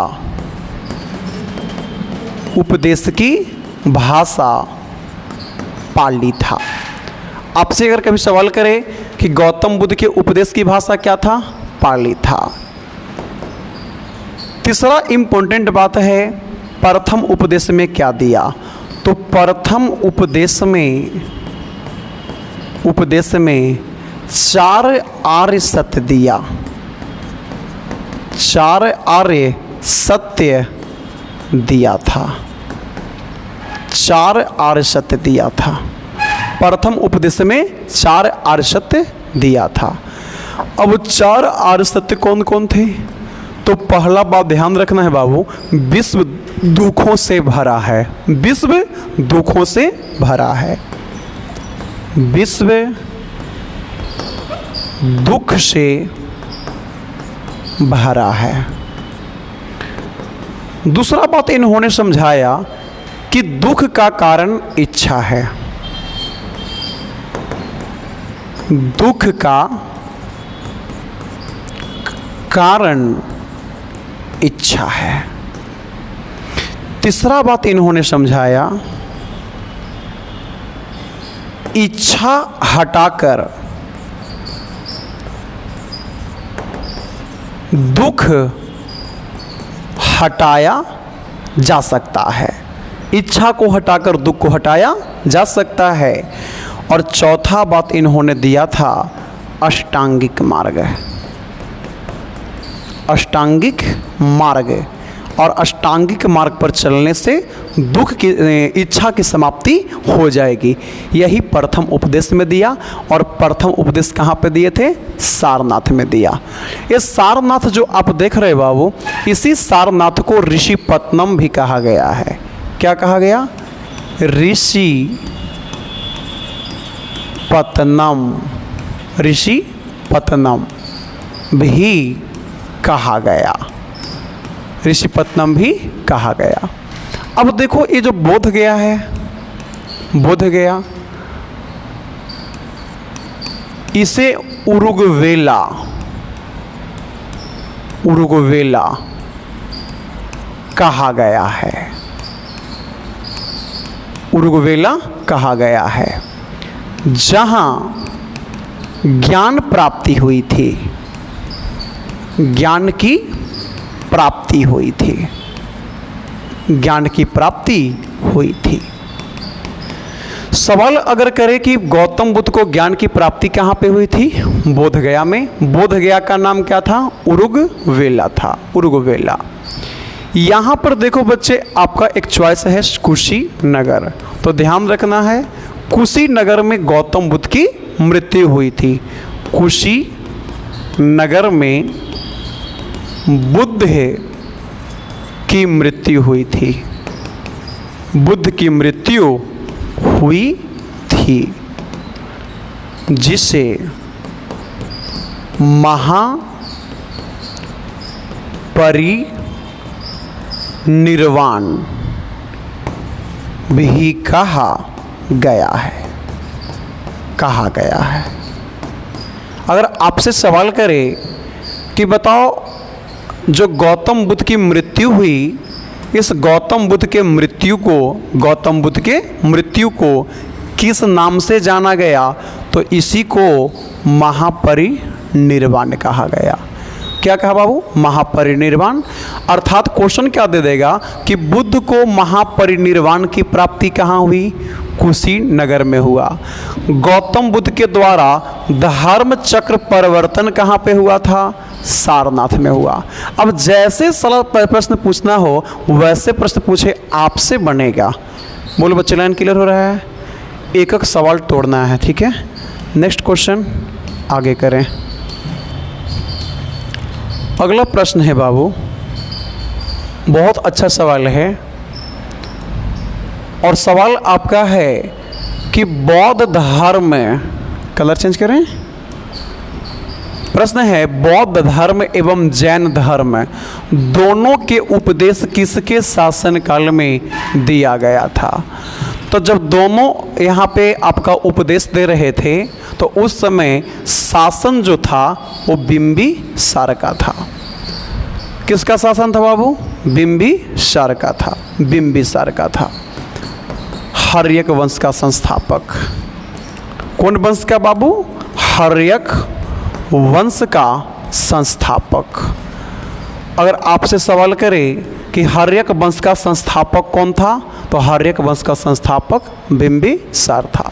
उपदेश की भाषा पाली था। आपसे अगर कभी सवाल करे कि गौतम बुद्ध के उपदेश की भाषा क्या था? पाली था। तीसरा इंपॉर्टेंट बात है, प्रथम उपदेश में क्या दिया? तो प्रथम उपदेश में 4 आर्य सत्य दिया, 4 आर्य सत्य दिया था, 4 आर्य सत्य दिया था। प्रथम उपदेश में 4 आर्य सत्य दिया था। अब 4 आर्य सत्य कौन कौन थे? तो पहला बात ध्यान रखना है बाबू, विश्व दुखों से भरा है, विश्व दुखों से भरा है, विश्व दुख से भरा है। दूसरा बात इन्होंने समझाया कि दुख का कारण इच्छा है, दुख का कारण इच्छा है। तीसरा बात इन्होंने समझाया, इच्छा हटाकर दुख हटाया जा सकता है, इच्छा को हटाकर दुख को हटाया जा सकता है। और चौथा बात इन्होंने दिया था अष्टांगिक मार्ग, अष्टांगिक मार्ग। और अष्टांगिक मार्ग पर चलने से दुख की इच्छा की समाप्ति हो जाएगी। यही प्रथम उपदेश में दिया। और प्रथम उपदेश कहाँ पे दिए थे? सारनाथ में दिया। ये सारनाथ जो आप देख रहे बाबू, इसी सारनाथ को ऋषिपत्तनम भी कहा गया है। क्या कहा गया? ऋषिपत्तनम, ऋषिपत्तनम भी कहा गया, ऋषिपत्तनम भी कहा गया। अब देखो ये जो बोध गया है, बोध गया, इसे उरुगवेला, उरुगवेला कहा गया है, उरुगवेला कहा गया है, जहां ज्ञान प्राप्ति हुई थी, ज्ञान की प्राप्ति हुई थी, ज्ञान की प्राप्ति हुई थी। सवाल अगर करें कि गौतम बुद्ध को ज्ञान की प्राप्ति कहाँ पे हुई थी? बोध गया में। बोध गया का नाम क्या था? उरुगवेला था, उरुगवेला। यहाँ पर देखो बच्चे, आपका एक चॉइस है कुशीनगर, तो ध्यान रखना है कुशीनगर में गौतम बुद्ध की मृत्यु हुई थी। कुशीनगर में बुद्ध की मृत्यु हुई थी, बुद्ध की मृत्यु हुई थी, जिसे महापरिनिर्वाण भी कहा गया है, कहा गया है। अगर आपसे सवाल करें कि बताओ जो गौतम बुद्ध की मृत्यु हुई, इस गौतम बुद्ध के मृत्यु को, गौतम बुद्ध के मृत्यु को किस नाम से जाना गया? तो इसी को महापरिनिर्वाण कहा गया। क्या कहा बाबू? महापरिनिर्वाण। अर्थात क्वेश्चन क्या दे देगा कि बुद्ध को महापरिनिर्वाण की प्राप्ति कहाँ हुई? कुशीनगर में हुआ। गौतम बुद्ध के द्वारा धर्म चक्र परिवर्तन कहाँ पे हुआ था? सारनाथ में हुआ। अब जैसे सरल प्रश्न पूछना हो वैसे प्रश्न पूछे आपसे बनेगा। बोलो बच्चे, लाइन क्लियर हो रहा है? एक एक सवाल तोड़ना है, ठीक है। नेक्स्ट क्वेश्चन आगे करें। अगला प्रश्न है बाबू, बहुत अच्छा सवाल है और सवाल आपका है कि बौद्ध धर्म, कलर चेंज करें, प्रश्न है बौद्ध धर्म एवं जैन धर्म दोनों के उपदेश किसके शासनकाल में दिया गया था? तो जब दोनों यहाँ पे आपका उपदेश दे रहे थे तो उस समय शासन जो था वो बिंबिसार का था। किसका शासन था बाबू? बिंबिसार का था, बिंबिसार का था। हर्यक वंश का संस्थापक। कौन वंश का बाबू? हर्यक वंश का संस्थापक। अगर आपसे सवाल करें कि हर्यक वंश का संस्थापक कौन था, तो हर्यक वंश का संस्थापक बिंबिसार था।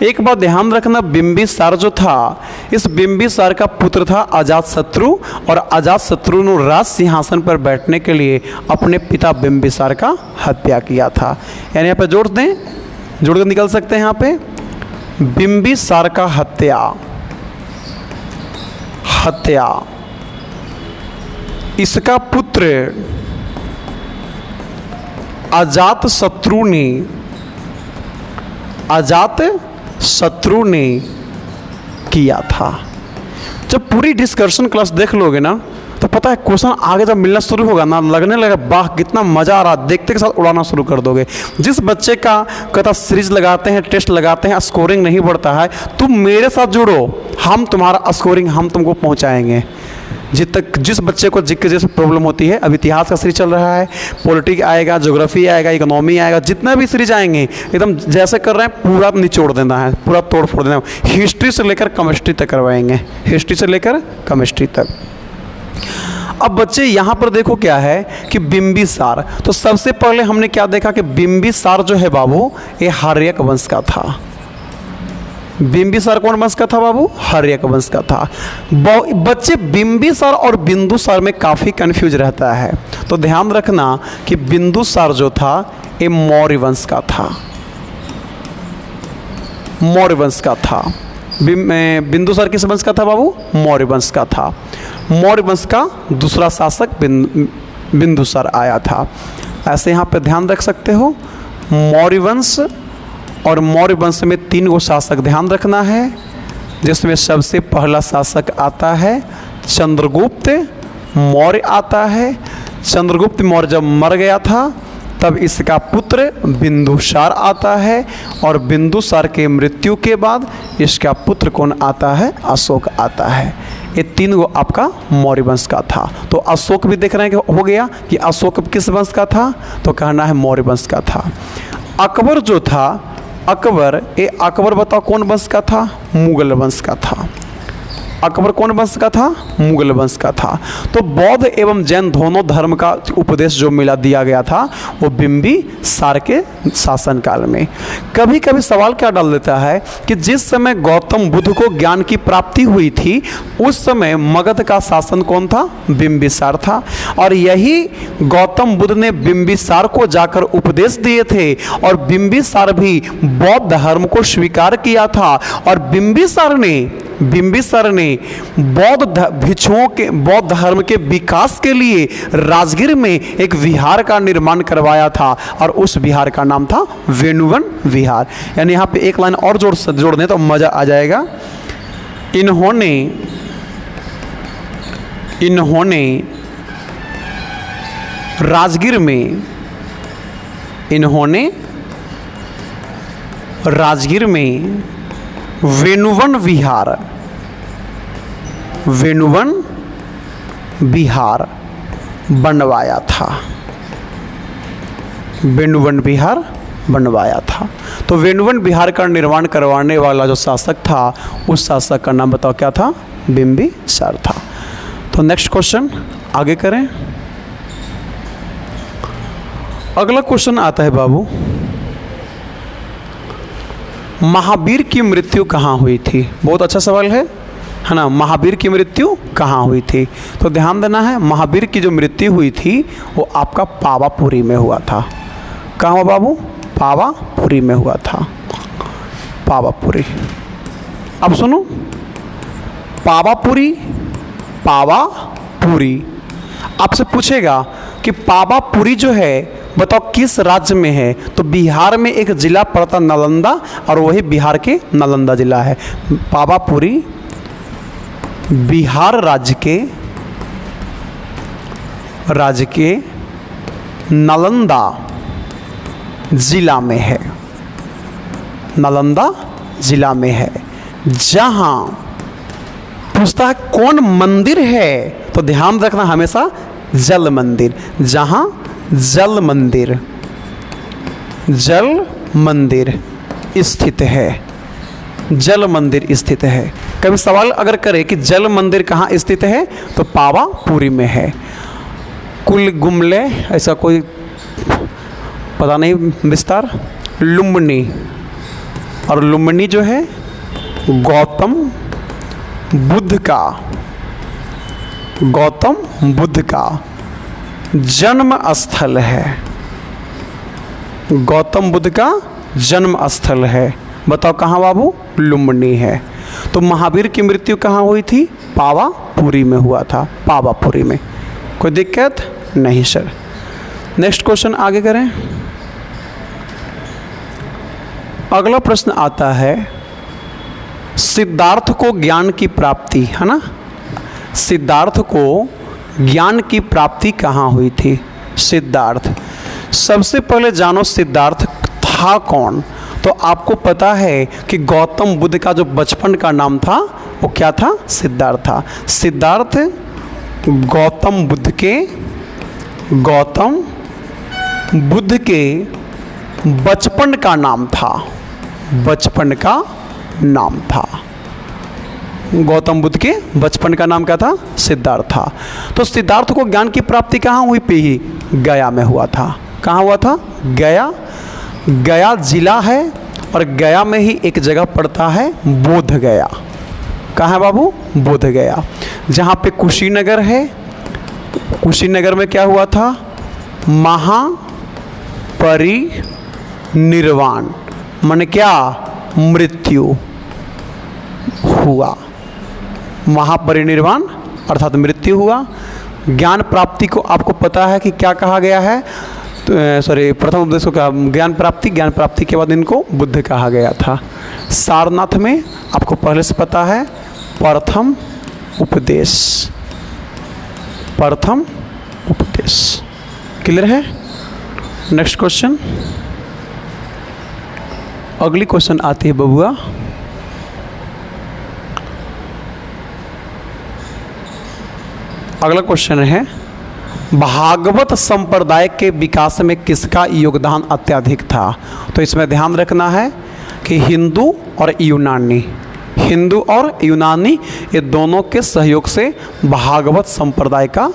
एक बात ध्यान रखना, बिंबिसार जो था, इस बिंबिसार का पुत्र था अजातशत्रु, और अजातशत्रु ने राज सिंहासन पर बैठने के लिए अपने पिता बिंबिसार का हत्या किया था। यानी यहाँ पे जोड़ दें, जोड़ कर निकल सकते हैं यहाँ पे, बिंबिसार का हत्या इसका पुत्र अजातशत्रु ने किया था। जब पूरी डिस्कशन क्लास देख लोगे ना तो पता है क्वेश्चन आगे जब मिलना शुरू होगा ना, लगने लगा वाह कितना मज़ा आ रहा, देखते के साथ उड़ाना शुरू कर दोगे। जिस बच्चे का कहता सीरीज लगाते हैं, टेस्ट लगाते हैं, स्कोरिंग नहीं बढ़ता है, तुम मेरे साथ जुड़ो, हम तुम्हारा स्कोरिंग हम तुमको पहुंचाएंगे। जिस बच्चे को जिक जैसे प्रॉब्लम होती है, अब इतिहास का सीरीज चल रहा है, पॉलिटिक्स आएगा, ज्योग्राफी आएगा, इकोनॉमी आएगा, जितना भी सीरीज आएंगे एकदम जैसे कर रहे हैं पूरा निचोड़ देना है, पूरा तोड़ फोड़ देना है। हिस्ट्री से लेकर केमिस्ट्री तक करवाएंगे, हिस्ट्री से लेकर केमिस्ट्री तक। अब बच्चे यहाँ पर देखो क्या है कि बिंबिसार, तो सबसे पहले हमने क्या देखा कि बिंबिसार जो है बाबू ये हर्यक वंश का था। बिंबिसार कौन वंश का था बाबू? हर्यक वंश का था। बच्चे बिंबिसार और बिंदुसार में काफ़ी कंफ्यूज रहता है, तो ध्यान रखना कि बिंदुसार जो था ये मौर्य वंश का था, मौर्य वंश का था। बिंदुसार किस वंश का था बाबू? मौर्य वंश का था। मौर्य वंश का दूसरा शासक बिंदुसार आया था। ऐसे यहाँ पे ध्यान रख सकते हो, मौर्य वंश, और मौर्य वंश में 3 गो शासक ध्यान रखना है, जिसमें सबसे पहला शासक आता है चंद्रगुप्त मौर्य आता है। चंद्रगुप्त मौर्य जब मर गया था तब इसका पुत्र बिंदुसार आता है, और बिंदुसार के मृत्यु के बाद इसका पुत्र कौन आता है? अशोक आता है। ये 3 गो आपका मौर्य वंश का था। तो अशोक भी देख रहे हैं कि हो गया कि अशोक किस वंश का था, तो कहना है मौर्य वंश का था। अकबर जो था, अकबर बताओ कौन वंश का था? मुगल वंश का था। अकबर कौन वंश का था? मुगल वंश का था। तो बौद्ध एवं जैन दोनों धर्म का उपदेश जो मिला दिया गया था वो बिंबिसार के शासनकाल में। कभी कभी सवाल क्या डाल देता है कि जिस समय गौतम बुद्ध को ज्ञान की प्राप्ति हुई थी उस समय मगध का शासन कौन था? बिंबिसार था, और यही गौतम बुद्ध ने बिंबिसार को जाकर उपदेश दिए थे, और बिंबिसार भी बौद्ध धर्म को स्वीकार किया था, और बिंबिसार ने बौद्ध भिक्षुओं के बौद्ध धर्म के विकास के लिए राजगीर में एक विहार का निर्माण करवाया था, और उस विहार का नाम था वेणुवन विहार। यानी यहाँ पे एक लाइन और जोड़ दें तो मजा आ जाएगा। इन्होंने राजगीर में वेणुवन विहार बनवाया था। वेणुवन विहार बनवाया था। तो वेणुवन विहार का निर्माण करवाने वाला जो शासक था उस शासक का नाम बताओ क्या था? बिंबिसार था। तो नेक्स्ट क्वेश्चन आगे करें। अगला क्वेश्चन आता है बाबू, महावीर की मृत्यु कहाँ हुई थी? बहुत अच्छा सवाल है ना। महावीर की मृत्यु कहाँ हुई थी? तो ध्यान देना है, महावीर की जो मृत्यु हुई थी वो आपका पावापुरी में हुआ था। कहाँ हुआ बाबू? पावापुरी में हुआ था, पावापुरी। अब सुनो, पावापुरी, पावापुरी आपसे पूछेगा कि पावापुरी जो है बताओ किस राज्य में है? तो बिहार में एक जिला पड़ता नालंदा, और वही बिहार के नालंदा जिला है। पावापुरी बिहार राज्य के नालंदा जिला में है, नालंदा जिला में है। जहां पूछता है कौन मंदिर है, तो ध्यान रखना हमेशा जल मंदिर। जहां जल मंदिर स्थित है, जल मंदिर स्थित है। कभी सवाल अगर करे कि जल मंदिर कहाँ स्थित है, तो पावापुरी में है। कुल गुमले, ऐसा कोई पता नहीं विस्तार। लुम्बिनी, और लुम्बिनी जो है गौतम बुद्ध का जन्म स्थल है। गौतम बुद्ध का जन्म स्थल है। बताओ कहाँ बाबू? लुम्बिनी है। तो महावीर की मृत्यु कहाँ हुई थी? पावापुरी में हुआ था, पावापुरी में। कोई दिक्कत नहीं सर। नेक्स्ट क्वेश्चन आगे करें। अगला प्रश्न आता है, सिद्धार्थ को ज्ञान की प्राप्ति, है ना, सिद्धार्थ को ज्ञान की प्राप्ति कहाँ हुई थी? सिद्धार्थ, सबसे पहले जानो सिद्धार्थ था कौन? तो आपको पता है कि गौतम बुद्ध का जो बचपन का नाम था वो क्या था? सिद्धार्थ था। सिद्धार्थ गौतम बुद्ध के बचपन का नाम था, बचपन का नाम था। गौतम बुद्ध के बचपन का नाम क्या था? सिद्धार्थ था। तो सिद्धार्थ को ज्ञान की प्राप्ति कहाँ हुई? पे ही गया में हुआ था। कहाँ हुआ था? गया। गया जिला है, और गया में ही एक जगह पड़ता है बोध गया। कहाँ है बाबू? बोध गया। जहाँ पे कुशीनगर है, कुशीनगर में क्या हुआ था? महापरिनिर्वाण, माने क्या? मृत्यु हुआ। महापरिनिर्वाण अर्थात मृत्यु हुआ। ज्ञान प्राप्ति को आपको पता है कि क्या कहा गया है? प्रथम उपदेश को कहा ज्ञान प्राप्ति के बाद इनको बुद्ध कहा गया था। सारनाथ में आपको पहले से पता है प्रथम उपदेश, प्रथम उपदेश। क्लियर है? नेक्स्ट क्वेश्चन, अगली क्वेश्चन आती है बबुआ। अगला क्वेश्चन है, भागवत संप्रदाय के विकास में किसका योगदान अत्यधिक था? तो इसमें ध्यान रखना है कि हिंदू और यूनानी, हिंदू और यूनानी ये दोनों के सहयोग से भागवत संप्रदाय का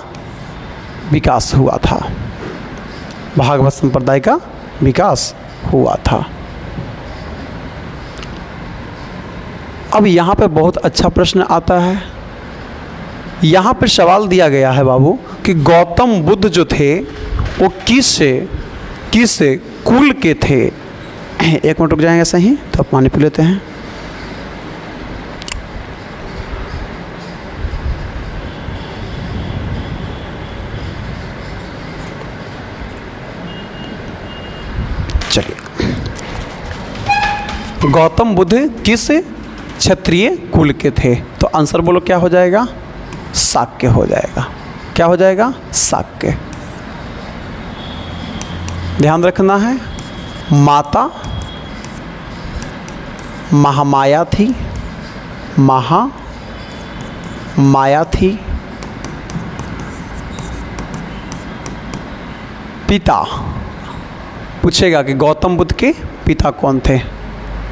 विकास हुआ था। भागवत संप्रदाय का विकास हुआ था। अब यहाँ पे बहुत अच्छा प्रश्न आता है। यहाँ पे सवाल दिया गया है बाबू कि गौतम बुद्ध जो थे वो किस कुल के थे? एक मिनट रुक जाएंगे सही, तो आप पानी पी लेते हैं। चलिए, गौतम बुद्ध किस क्षत्रिय कुल के थे? तो आंसर बोलो क्या हो जाएगा? शाक्य हो जाएगा। क्या हो जाएगा? शाक्य। ध्यान रखना है, माता महामाया थी, महामाया थी। पिता पूछेगा कि गौतम बुद्ध के पिता कौन थे?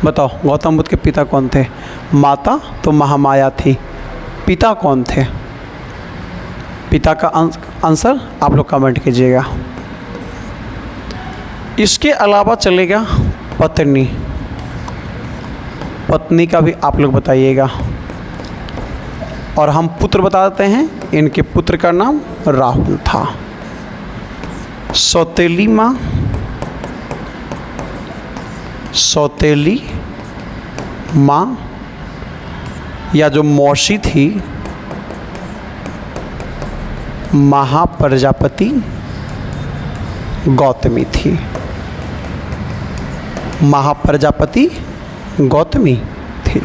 बताओ गौतम बुद्ध के पिता कौन थे? माता तो महामाया थी, पिता कौन थे? पिता का आंसर आप लोग कमेंट कीजिएगा। इसके अलावा चलेगा पत्नी। पत्नी का भी आप लोग बताइएगा। और हम पुत्र बता देते हैं, इनके पुत्र का नाम राहुल था। सौतेली माँ, सौतेली माँ या जो मौसी थी महाप्रजापति गौतमी थी। महाप्रजापति गौतमी थी।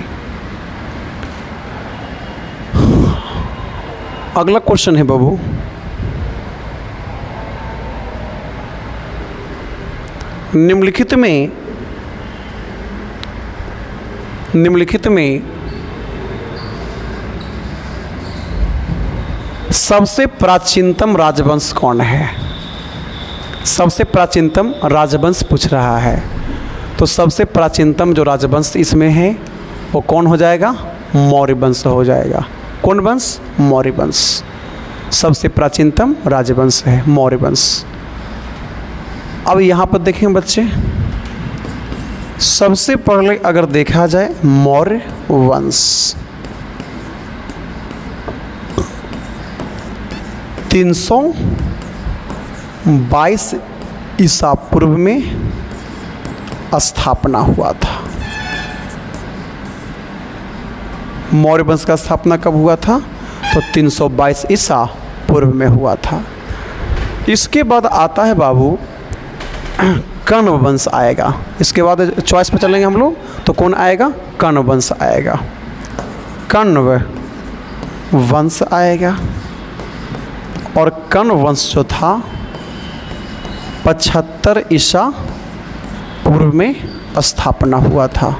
अगला क्वेश्चन है बाबू, निम्नलिखित में सबसे प्राचीनतम राजवंश कौन है? सबसे प्राचीनतम राजवंश पूछ रहा है। तो सबसे प्राचीनतम जो राजवंश इसमें है वो कौन हो जाएगा? मौर्य वंश हो जाएगा। कौन वंश? मौर्य वंश। सबसे प्राचीनतम राजवंश है मौर्य वंश। अब यहाँ पर देखें बच्चे, सबसे पहले अगर देखा जाए मौर्य वंश 322 ईसा पूर्व में स्थापना हुआ था। मौर्य वंश का स्थापना कब हुआ था? तो 322 ईसा पूर्व में हुआ था। इसके बाद आता है बाबू कण्व वंश आएगा। इसके बाद चॉइस पे चलेंगे हम लोग, तो कौन आएगा? कण्व वंश आएगा। कण्व वंश आएगा। और कण्व वंश जो था 75 ईसा पूर्व में स्थापना हुआ था।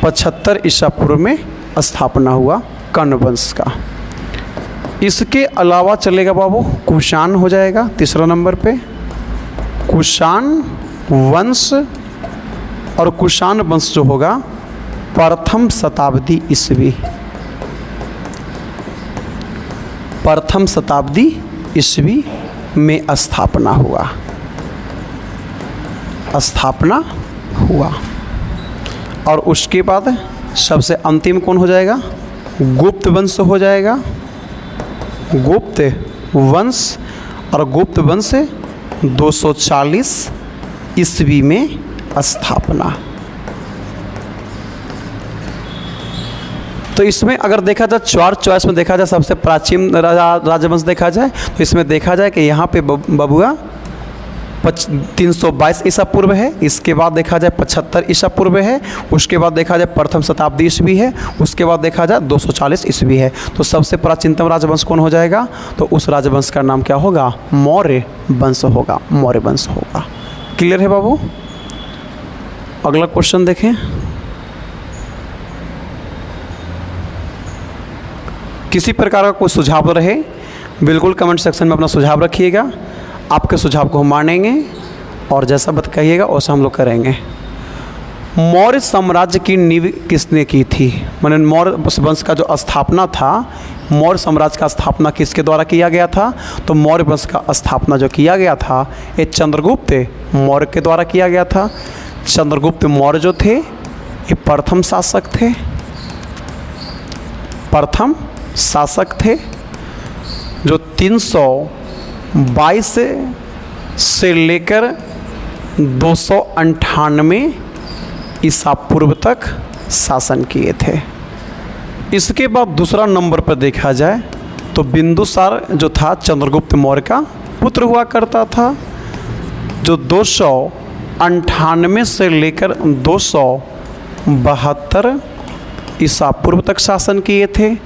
75 ईसा पूर्व में स्थापना हुआ कण्व वंश का। इसके अलावा चलेगा बाबू कुषाण हो जाएगा तीसरा नंबर पे। कुषाण वंश, और कुषाण वंश जो होगा प्रथम शताब्दी ईस्वी। प्रथम शताब्दी ईस्वी में स्थापना हुआ। और उसके बाद सबसे अंतिम कौन हो जाएगा? गुप्त वंश हो जाएगा। गुप्त वंश, और गुप्त वंश 240 ईस्वी में स्थापना। तो इसमें अगर देखा जाए चार चॉइस में देखा जाए सबसे प्राचीन राजवंश देखा जाए, तो इसमें देखा जाए कि यहाँ पे बबुआ 322 ईसा पूर्व है। इसके बाद देखा जाए 75 ईसा पूर्व है। उसके बाद देखा जाए प्रथम शताब्दी ईस्वी है। उसके बाद देखा जाए 240 ईस्वी है। तो सबसे प्राचीनतम राजवंश कौन हो जाएगा? तो उस राजवंश का नाम क्या होगा? मौर्य वंश होगा। मौर्य वंश होगा। क्लियर है बाबू? अगला क्वेश्चन देखें। किसी प्रकार का कोई सुझाव रहे बिल्कुल कमेंट सेक्शन में अपना सुझाव रखिएगा। आपके सुझाव को हम मानेंगे और जैसा बात कहिएगा वैसा हम लोग करेंगे। मौर्य साम्राज्य की नींव किसने की थी? माने मौर्य वंश का जो स्थापना था, मौर्य साम्राज्य का स्थापना किसके द्वारा किया गया था? तो मौर्य वंश का स्थापना जो किया गया था ये चंद्रगुप्त मौर्य के द्वारा किया गया था। चंद्रगुप्त मौर्य जो थे ये प्रथम शासक थे। प्रथम शासक थे जो 322 से लेकर 298 ईसा पूर्व तक शासन किए थे। इसके बाद दूसरा नंबर पर देखा जाए तो बिंदुसार जो था चंद्रगुप्त मौर्य का पुत्र हुआ करता था, जो 298 से लेकर 272 ईसा पूर्व तक शासन किए थे।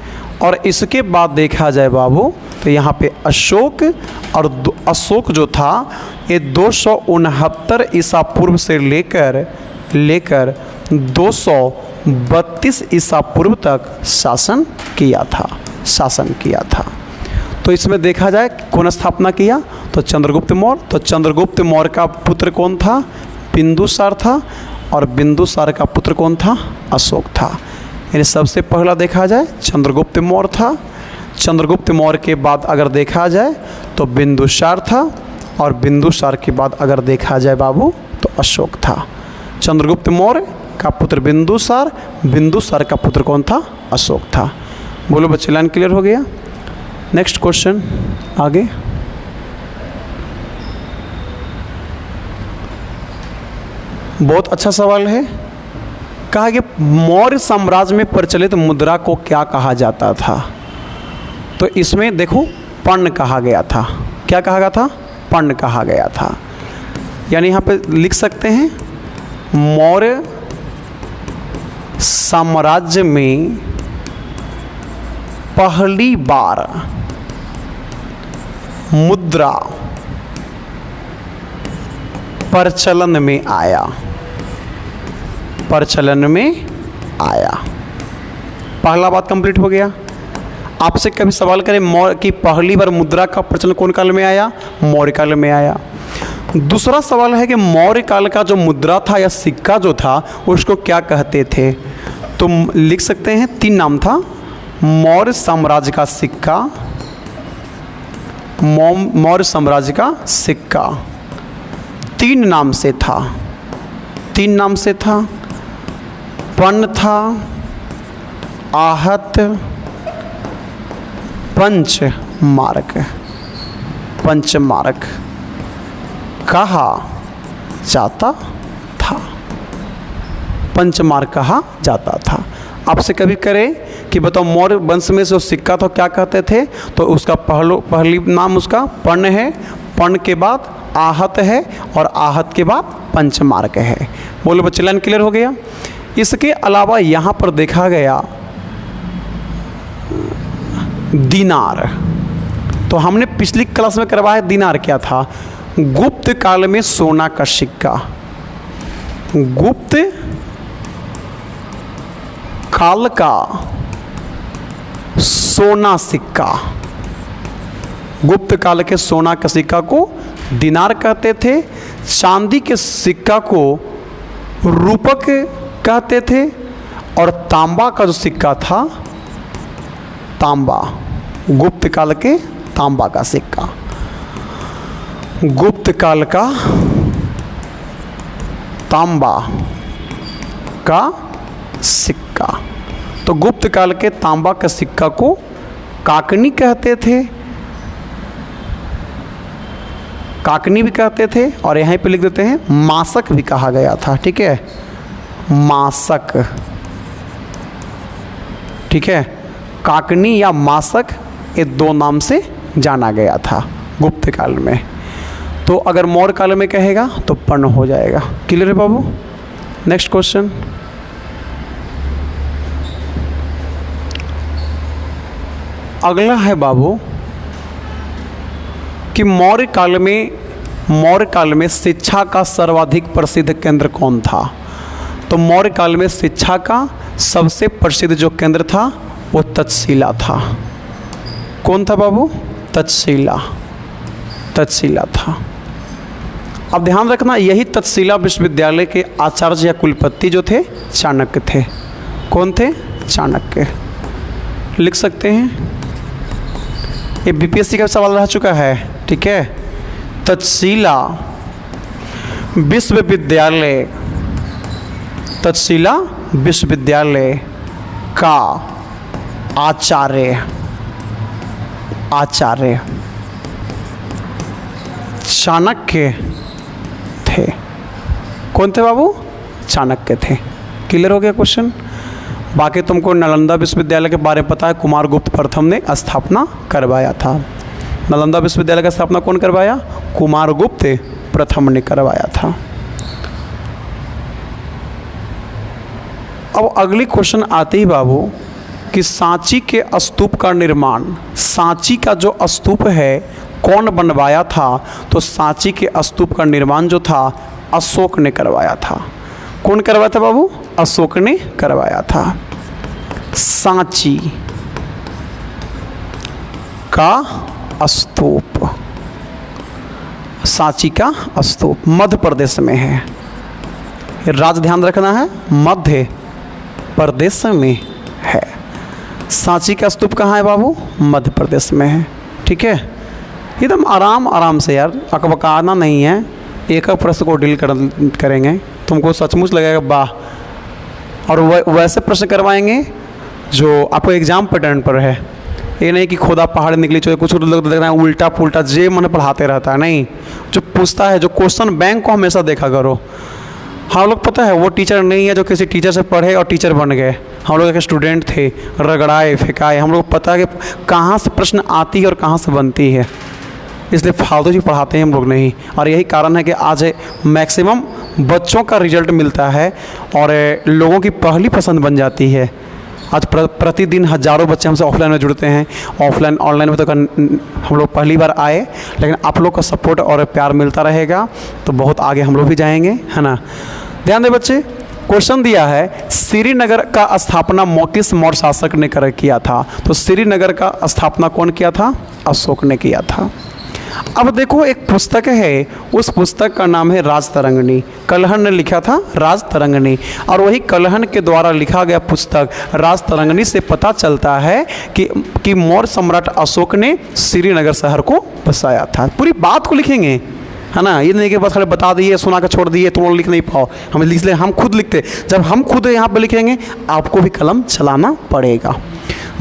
और इसके बाद देखा जाए बाबू तो यहाँ पे अशोक, और अशोक जो था ये 269 ईसा पूर्व से लेकर 232 ईसा पूर्व तक शासन किया था। तो इसमें देखा जाए कौन स्थापना किया? तो चंद्रगुप्त मौर्य। तो चंद्रगुप्त मौर्य का पुत्र कौन था? बिंदुसार था। और बिंदुसार का पुत्र कौन था? अशोक था। यानी सबसे पहला देखा जाए चंद्रगुप्त मौर्य था। चंद्रगुप्त मौर्य के बाद अगर देखा जाए तो बिंदुसार था। और बिंदुसार के बाद अगर देखा जाए बाबू तो अशोक था। चंद्रगुप्त मौर्य, का पुत्र बिंदुसार, बिंदुसार का पुत्र कौन था? अशोक था। बोलो बच्चे, लाइन क्लियर हो गया? नेक्स्ट क्वेश्चन आगे। बहुत अच्छा सवाल है। कहा कि मौर्य साम्राज्य में प्रचलित मुद्रा को क्या कहा जाता था? तो इसमें देखो पर्ण कहा गया था। क्या कहा गया था? पर्ण कहा गया था। यानी यहाँ पे लिख सकते हैं मौर्य साम्राज्य में पहली बार मुद्रा प्रचलन में आया, प्रचलन में आया। पहला बात कंप्लीट हो गया। आपसे कभी सवाल करें मौर्य की पहली बार मुद्रा का प्रचलन कौन काल में आया? मौर्य काल में आया। दूसरा सवाल है कि मौर्य काल का जो मुद्रा था या सिक्का जो था उसको क्या कहते थे? तो लिख सकते हैं 3 नाम था। मौर्य साम्राज्य का सिक्का, मौर्य साम्राज्य का सिक्का 3 नाम से था। 3 नाम से था। पर्ण था, आहत, पंचमार्क। पंचमार्क कहा जाता था। पंचमार्क कहा जाता था। आपसे कभी करे कि बताओ मौर्य वंश में जो सिक्का था क्या कहते थे? तो उसका पहली नाम उसका पर्ण है, पर्ण के बाद आहत है और आहत के बाद पंचमार्क है। बोलो बच्चे, लाइन क्लियर हो गया? इसके अलावा यहाँ पर देखा गया दिनार। तो हमने पिछली क्लास में करवाया दिनार क्या था? गुप्त काल में सोना का सिक्का। गुप्त काल का सोना सिक्का। गुप्त काल के सोना के सिक्का को दिनार कहते थे। चांदी के सिक्का को रूपक कहते थे। और तांबा का जो सिक्का था, तांबा, गुप्त काल के तांबा का सिक्का, गुप्त काल का तांबा का सिक्का। तो गुप्त काल के तांबा के सिक्का को काकनी कहते थे, काकनी भी कहते थे। और यहाँ पे लिख देते हैं मासक भी कहा गया था। ठीक है, मासक। ठीक है, काकनी या मासक ये 2 नाम से जाना गया था गुप्त काल में। तो अगर मौर्य काल में कहेगा तो पर्ण हो जाएगा। क्लियर है बाबू? Next question. अगला है बाबू कि मौर्य काल में शिक्षा का सर्वाधिक प्रसिद्ध केंद्र कौन था? तो मौर्य काल में शिक्षा का सबसे प्रसिद्ध जो केंद्र था वो तक्षशिला था। कौन था बाबू? तक्षशिला। तक्षशिला था। अब ध्यान रखना, यही तक्षशिला विश्वविद्यालय के आचार्य या कुलपति जो थे चाणक्य थे। कौन थे? चाणक्य। लिख सकते हैं, ये बीपीएससी का सवाल रह चुका है। ठीक है, तक्षशिला विश्वविद्यालय, तक्षशिला विश्वविद्यालय का आचार्य चाणक्य थे। कौन थे बाबू? चाणक्य थे। क्लियर हो गया क्वेश्चन? बाकी तुमको नालंदा विश्वविद्यालय के बारे में पता है, कुमारगुप्त प्रथम ने स्थापना करवाया था। नालंदा विश्वविद्यालय का स्थापना कौन करवाया? कुमारगुप्त प्रथम ने करवाया था। अब अगली क्वेश्चन आती ही बाबू कि सांची के स्तूप का निर्माण, सांची का जो स्तूप है कौन बनवाया था? तो सांची के स्तूप का निर्माण जो था अशोक ने करवाया था। कौन करवाया था बाबू? अशोक ने करवाया था। सांची का स्तूप, सांची का स्तूप मध्य प्रदेश में है। राज्य ध्यान रखना है, मध्य प्रदेश में है। सांची का स्तूप कहाँ है बाबू? मध्य प्रदेश में है। ठीक है, एकदम आराम से यार, अकबकाना नहीं है। एक प्रश्न को डील करेंगे, तुमको सचमुच लगेगा वाह और वैसे प्रश्न करवाएंगे जो आपको एग्जाम पैटर्न पर है। ये नहीं कि खुदा पहाड़ निकली चाहिए, कुछ लोग देख रहे हैं उल्टा पुल्टा जे मन पढ़ाते रहता है। नहीं, जो पूछता है, जो क्वेश्चन बैंक को हमेशा देखा करो। हम लोग पता है वो टीचर नहीं है जो किसी टीचर से पढ़े और टीचर बन गए। हम लोग एक स्टूडेंट थे, रगड़ाए फेंकाए। हम लोग पता है कि कहाँ से प्रश्न आती है और कहाँ से बनती है, इसलिए फालतू जी पढ़ाते हैं हम लोग नहीं। और यही कारण है कि आज मैक्सिमम बच्चों का रिजल्ट मिलता है और लोगों की पहली पसंद बन जाती है। आज प्रतिदिन हज़ारों बच्चे हमसे ऑफलाइन में जुड़ते हैं। ऑफलाइन ऑनलाइन में तो हम लोग पहली बार आए, लेकिन आप लोग का सपोर्ट और प्यार मिलता रहेगा तो बहुत आगे हम लोग भी जाएंगे, है ना। ध्यान दें बच्चे, क्वेश्चन दिया है श्रीनगर का स्थापना किस मौर्य शासक ने किया था। तो श्रीनगर का स्थापना कौन किया था? अशोक ने किया था। अब देखो एक पुस्तक है, उस पुस्तक का नाम है राजतरंगिणी। कलहन ने लिखा था राजतरंगिणी, और वही कलहन के द्वारा लिखा गया पुस्तक राजतरंगिणी से पता चलता है कि मौर्य सम्राट अशोक ने श्रीनगर शहर को बसाया था। पूरी बात को लिखेंगे, है ना। ये नहीं कि बस खाली बता दिए, सुना कर छोड़ दिए, तुम लोग लिख नहीं पाओ। इसलिए हम खुद लिखते। जब हम खुद यहाँ पर लिखेंगे, आपको भी कलम चलाना पड़ेगा।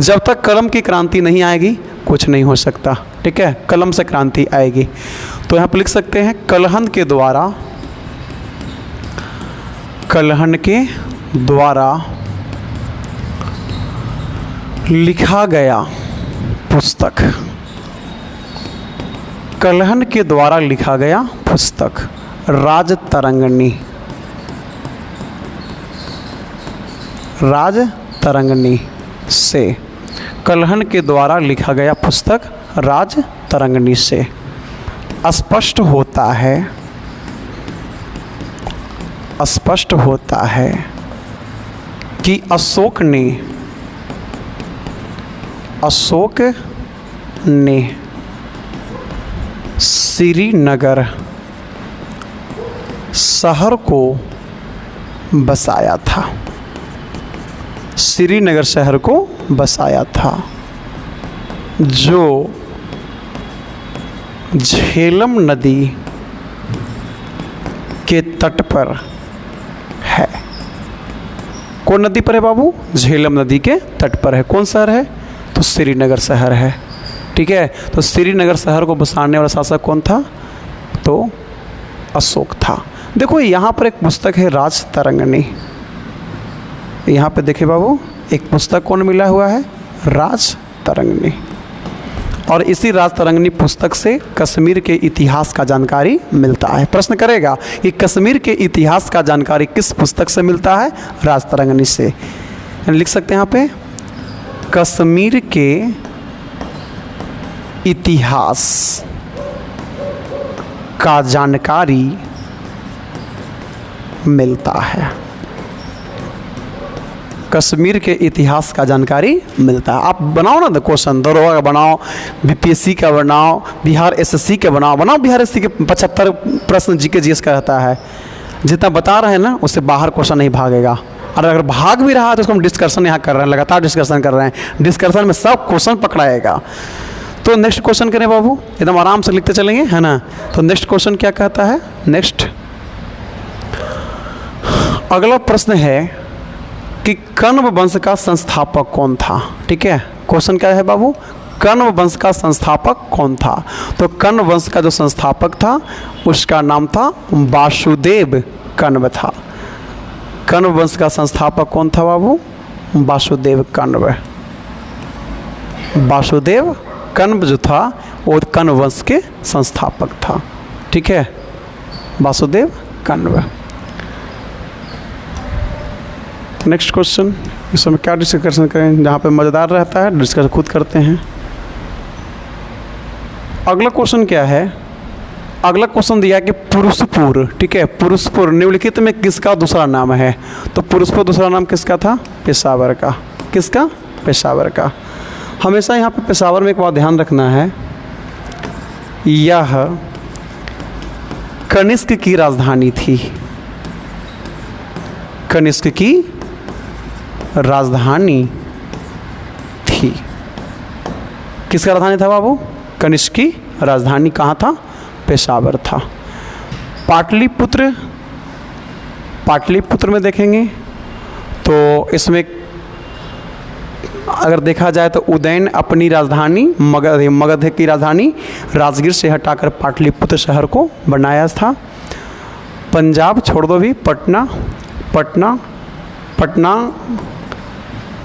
जब तक कलम की क्रांति नहीं आएगी कुछ नहीं हो सकता, ठीक है। कलम से क्रांति आएगी। तो यहाँ पर लिख सकते हैं कलहन के द्वारा लिखा गया पुस्तक, कलहन के द्वारा लिखा गया पुस्तक राजतरंगिणी से, कलहन के द्वारा लिखा गया पुस्तक राजतरंगिणी से स्पष्ट होता है कि अशोक ने श्रीनगर शहर को बसाया था। श्रीनगर शहर को बसाया था जो झेलम नदी के तट पर है। कौन नदी पर है बाबू? झेलम नदी के तट पर है। कौन शहर है? तो श्रीनगर शहर है, ठीक है। तो श्रीनगर शहर को बसाने वाला शासक कौन था? तो अशोक था। देखो यहाँ पर एक पुस्तक है राजतरंगिणी। यहाँ पे देखिए बाबू, एक पुस्तक कौन मिला हुआ है? राजतरंगिणी। और इसी राजतरंगिणी पुस्तक से कश्मीर के इतिहास का जानकारी मिलता है। प्रश्न करेगा कि कश्मीर के इतिहास का जानकारी किस पुस्तक से मिलता है? राजतरंगिणी से। लिख सकते हैं यहाँ पे कश्मीर के इतिहास का जानकारी मिलता है। कश्मीर के इतिहास का जानकारी मिलता है। आप बनाओ ना क्वेश्चन, दरोगा का बनाओ, बीपीएससी का बनाओ, बिहार एसएससी के बनाओ बिहार एसएससी के 75 प्रश्न जीके जीएस का रहता है। जितना बता रहे हैं ना उससे बाहर क्वेश्चन नहीं भागेगा। और अगर भाग भी रहा है तो उसको हम डिस्कशन यहाँ कर रहे हैं, लगातार डिस्कशन कर रहे हैं। डिस्कशन में सब क्वेश्चन पकड़ाएगा। तो नेक्स्ट क्वेश्चन करें बाबू, एकदम आराम से लिखते चलेंगे, है ना। तो नेक्स्ट क्वेश्चन क्या कहता है? नेक्स्ट अगला प्रश्न है कि कण्व वंश का संस्थापक कौन था? ठीक है, क्वेश्चन क्या है बाबू? कण्व वंश का संस्थापक कौन था? तो कण्व वंश का जो संस्थापक था उसका नाम था वासुदेव कण्व था। कण्व वंश का संस्थापक कौन था बाबू? वासुदेव कण्व। वासुदेव कण्व जो था वो कण्व वंश के संस्थापक था। ठीक है, वासुदेव कण्व। नेक्स्ट क्वेश्चन, इस समय क्या डिस्कशन करें? जहाँ पे मज़ेदार रहता है डिस्कशन खुद करते हैं। अगला क्वेश्चन क्या है? अगला क्वेश्चन दिया कि पुरुषपुर, ठीक है, पुरुषपुर निम्नलिखित में किसका दूसरा नाम है? तो पुरुषपुर दूसरा नाम किसका था? पेशावर का। किसका? पेशावर का। हमेशा यहाँ पे पेशावर में एक बात ध्यान रखना है, यह कनिष्क की राजधानी थी। कनिष्क की राजधानी थी। किसका राजधानी था बाबू? कनिष्क की राजधानी कहाँ था? पेशावर था। पाटलिपुत्र, पाटलिपुत्र में देखेंगे तो इसमें अगर देखा जाए तो उदयन अपनी राजधानी मगध की राजधानी राजगीर से हटाकर पाटलिपुत्र शहर को बनाया था। पंजाब छोड़ दो भी, पटना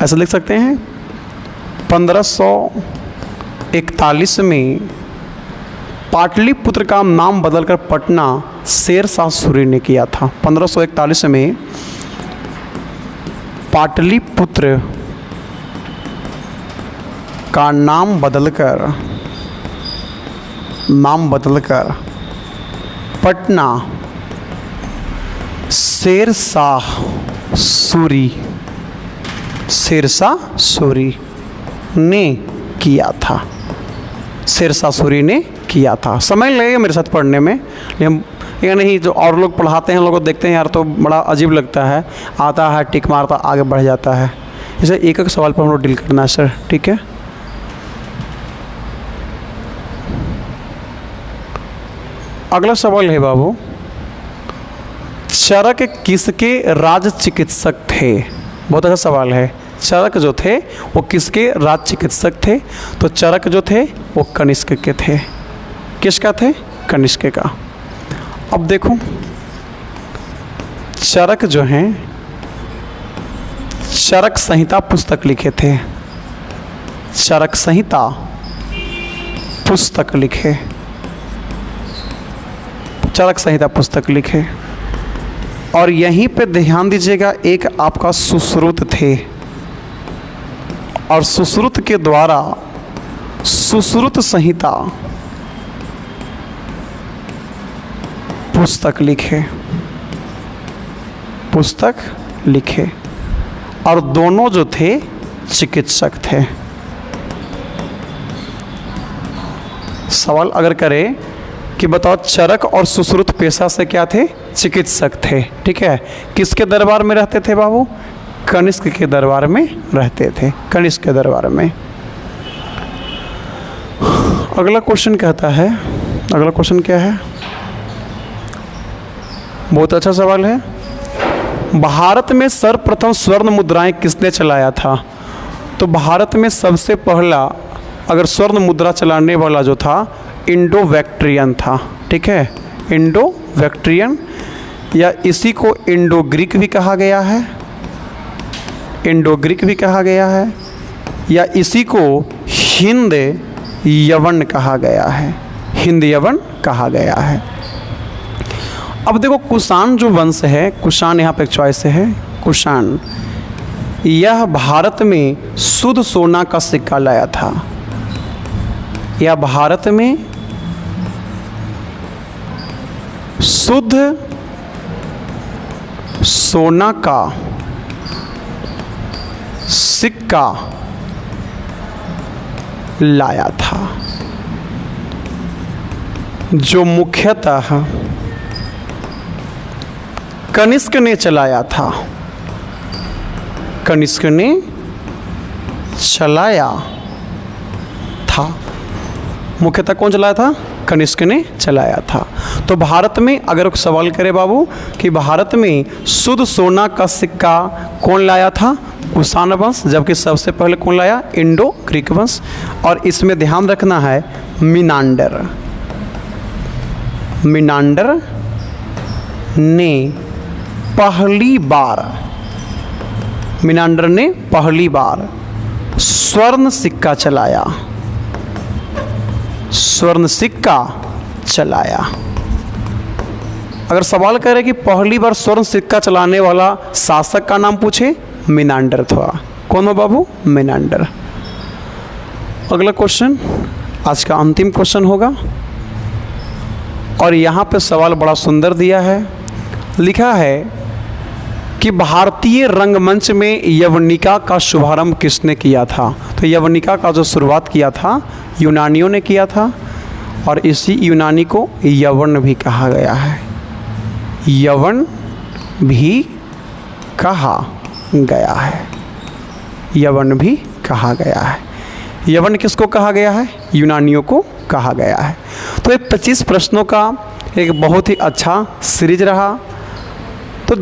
ऐसा लिख सकते हैं। 1541 में पाटलिपुत्र का नाम बदलकर पटना शेरशाह सूरी ने किया था। 1541 में पाटलिपुत्र का नाम बदलकर पटना शेरशाह सूरी ने किया था। शेरशाह सूरी ने किया था। समय लगेगा मेरे साथ पढ़ने में, लेकिन ये नहीं जो और लोग पढ़ाते हैं, लोग को देखते हैं यार तो बड़ा अजीब लगता है, आता है टिक मारता आगे बढ़ जाता है। इसे एक एक सवाल पर हम लोग डील करना है सर, ठीक है। अगला सवाल है बाबू, चरक किसके राज चिकित्सक थे? बहुत अच्छा सवाल है। चरक जो थे वो किसके राज चिकित्सक थे? तो चरक जो थे वो कनिष्क के थे। किसका थे? कनिष्क का। अब देखो चरक जो हैं चरक संहिता पुस्तक लिखे थे। चरक संहिता पुस्तक लिखे, चरक संहिता पुस्तक लिखे। और यहीं पे ध्यान दीजिएगा, एक आपका सुश्रुत थे और सुश्रुत के द्वारा सुश्रुत संहिता पुस्तक लिखे और दोनों जो थे चिकित्सक थे। सवाल अगर करें कि बताओ चरक और सुश्रुत पेशा से क्या थे? चिकित्सक थे, ठीक है। किसके दरबार में रहते थे बाबू? कनिष्क के दरबार में रहते थे, कनिष्क के दरबार में। अगला क्वेश्चन कहता है, अगला क्वेश्चन क्या है? बहुत अच्छा सवाल है। भारत में सर्वप्रथम स्वर्ण मुद्राएं किसने चलाया था? तो भारत में सबसे पहला अगर स्वर्ण मुद्रा चलाने वाला जो था इंडो बैक्ट्रियन था, ठीक है। इंडो बैक्ट्रियन या इसी को इंडो ग्रीक भी कहा गया है, इंडो ग्रीक भी कहा गया है, या इसी को हिंद यवन कहा गया है, हिंद यवन कहा गया है। अब देखो कुषाण जो वंश है, कुषाण यहाँ पे एक चॉइस है, कुषाण यह भारत में शुद्ध सोना का सिक्का लाया था। यह भारत में शुद्ध सोना का सिक्का लाया था, जो मुख्यतः कनिष्क ने चलाया था। कनिष्क ने चलाया था। मुख्यतः कौन चलाया था? कनिष्क ने चलाया था। तो भारत में अगर सवाल करे बाबू कि भारत में शुद्ध सोना का सिक्का कौन लाया था? कुषाण वंश। जबकि सबसे पहले कौन लाया? इंडो ग्रीक वंश। और इसमें ध्यान रखना है मिनांडर, मिनांडर ने पहली बार, मिनांडर ने पहली बार स्वर्ण सिक्का चलाया, स्वर्ण सिक्का चलाया। अगर सवाल करे कि पहली बार स्वर्ण सिक्का चलाने वाला शासक का नाम पूछे, मिनांडर था। कौन हो बाबू? मिनांडर। अगला क्वेश्चन आज का अंतिम क्वेश्चन होगा और यहाँ पे सवाल बड़ा सुंदर दिया है। लिखा है कि भारतीय रंगमंच में यवनिका का शुभारंभ किसने किया था? तो यवनिका का जो शुरुआत किया था यूनानियों ने किया था और इसी यूनानी को यवन भी कहा गया है, यवन भी कहा गया है, यवन भी कहा गया है। यवन किसको कहा गया है? यूनानियों को कहा गया है। तो ये 25 प्रश्नों का एक बहुत ही अच्छा सीरीज रहा। तो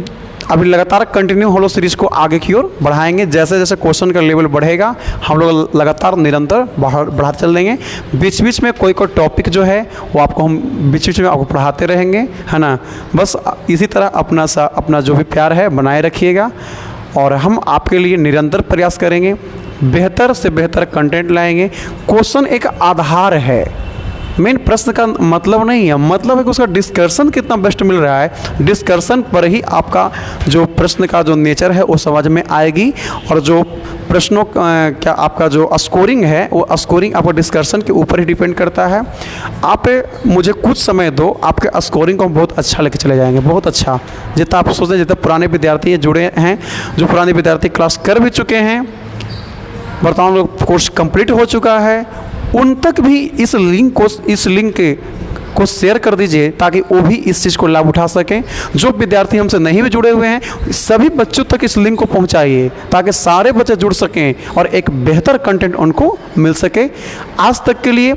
अभी लगातार कंटिन्यू हम लोग सीरीज़ को आगे की ओर बढ़ाएंगे। जैसे जैसे क्वेश्चन का लेवल बढ़ेगा हम लोग लगातार निरंतर बढ़ाते चल देंगे। बीच बीच में कोई टॉपिक जो है वो आपको हम बीच बीच में आपको पढ़ाते रहेंगे, है ना। बस इसी तरह अपना जो भी प्यार है बनाए रखिएगा और हम आपके लिए निरंतर प्रयास करेंगे, बेहतर से बेहतर कंटेंट लाएंगे। क्वेश्चन एक आधार है, मेन प्रश्न का मतलब नहीं है, मतलब है कि उसका डिस्कशन कितना बेस्ट मिल रहा है। डिस्कशन पर ही आपका जो प्रश्न का जो नेचर है वो समझ में आएगी और जो प्रश्नों क्या आपका जो स्कोरिंग है वो स्कोरिंग आपका डिस्कशन के ऊपर ही डिपेंड करता है। आप मुझे कुछ समय दो, आपके स्कोरिंग को हम बहुत अच्छा लेके चले जाएंगे, बहुत अच्छा। जितना आप सोचते हैं, जितने पुराने विद्यार्थी जुड़े हैं, जो पुराने विद्यार्थी क्लास कर भी चुके हैं, वर्तमान कोर्स कंप्लीट हो चुका है, उन तक भी इस लिंक को शेयर कर दीजिए ताकि वो भी इस चीज़ को लाभ उठा सकें। जो विद्यार्थी हमसे नहीं भी जुड़े हुए हैं सभी बच्चों तक इस लिंक को पहुंचाइए ताकि सारे बच्चे जुड़ सकें और एक बेहतर कंटेंट उनको मिल सके। आज तक के लिए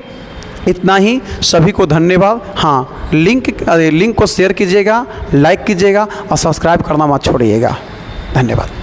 इतना ही, सभी को धन्यवाद। हाँ, लिंक को शेयर कीजिएगा, लाइक कीजिएगा और सब्सक्राइब करना मत छोड़िएगा। धन्यवाद।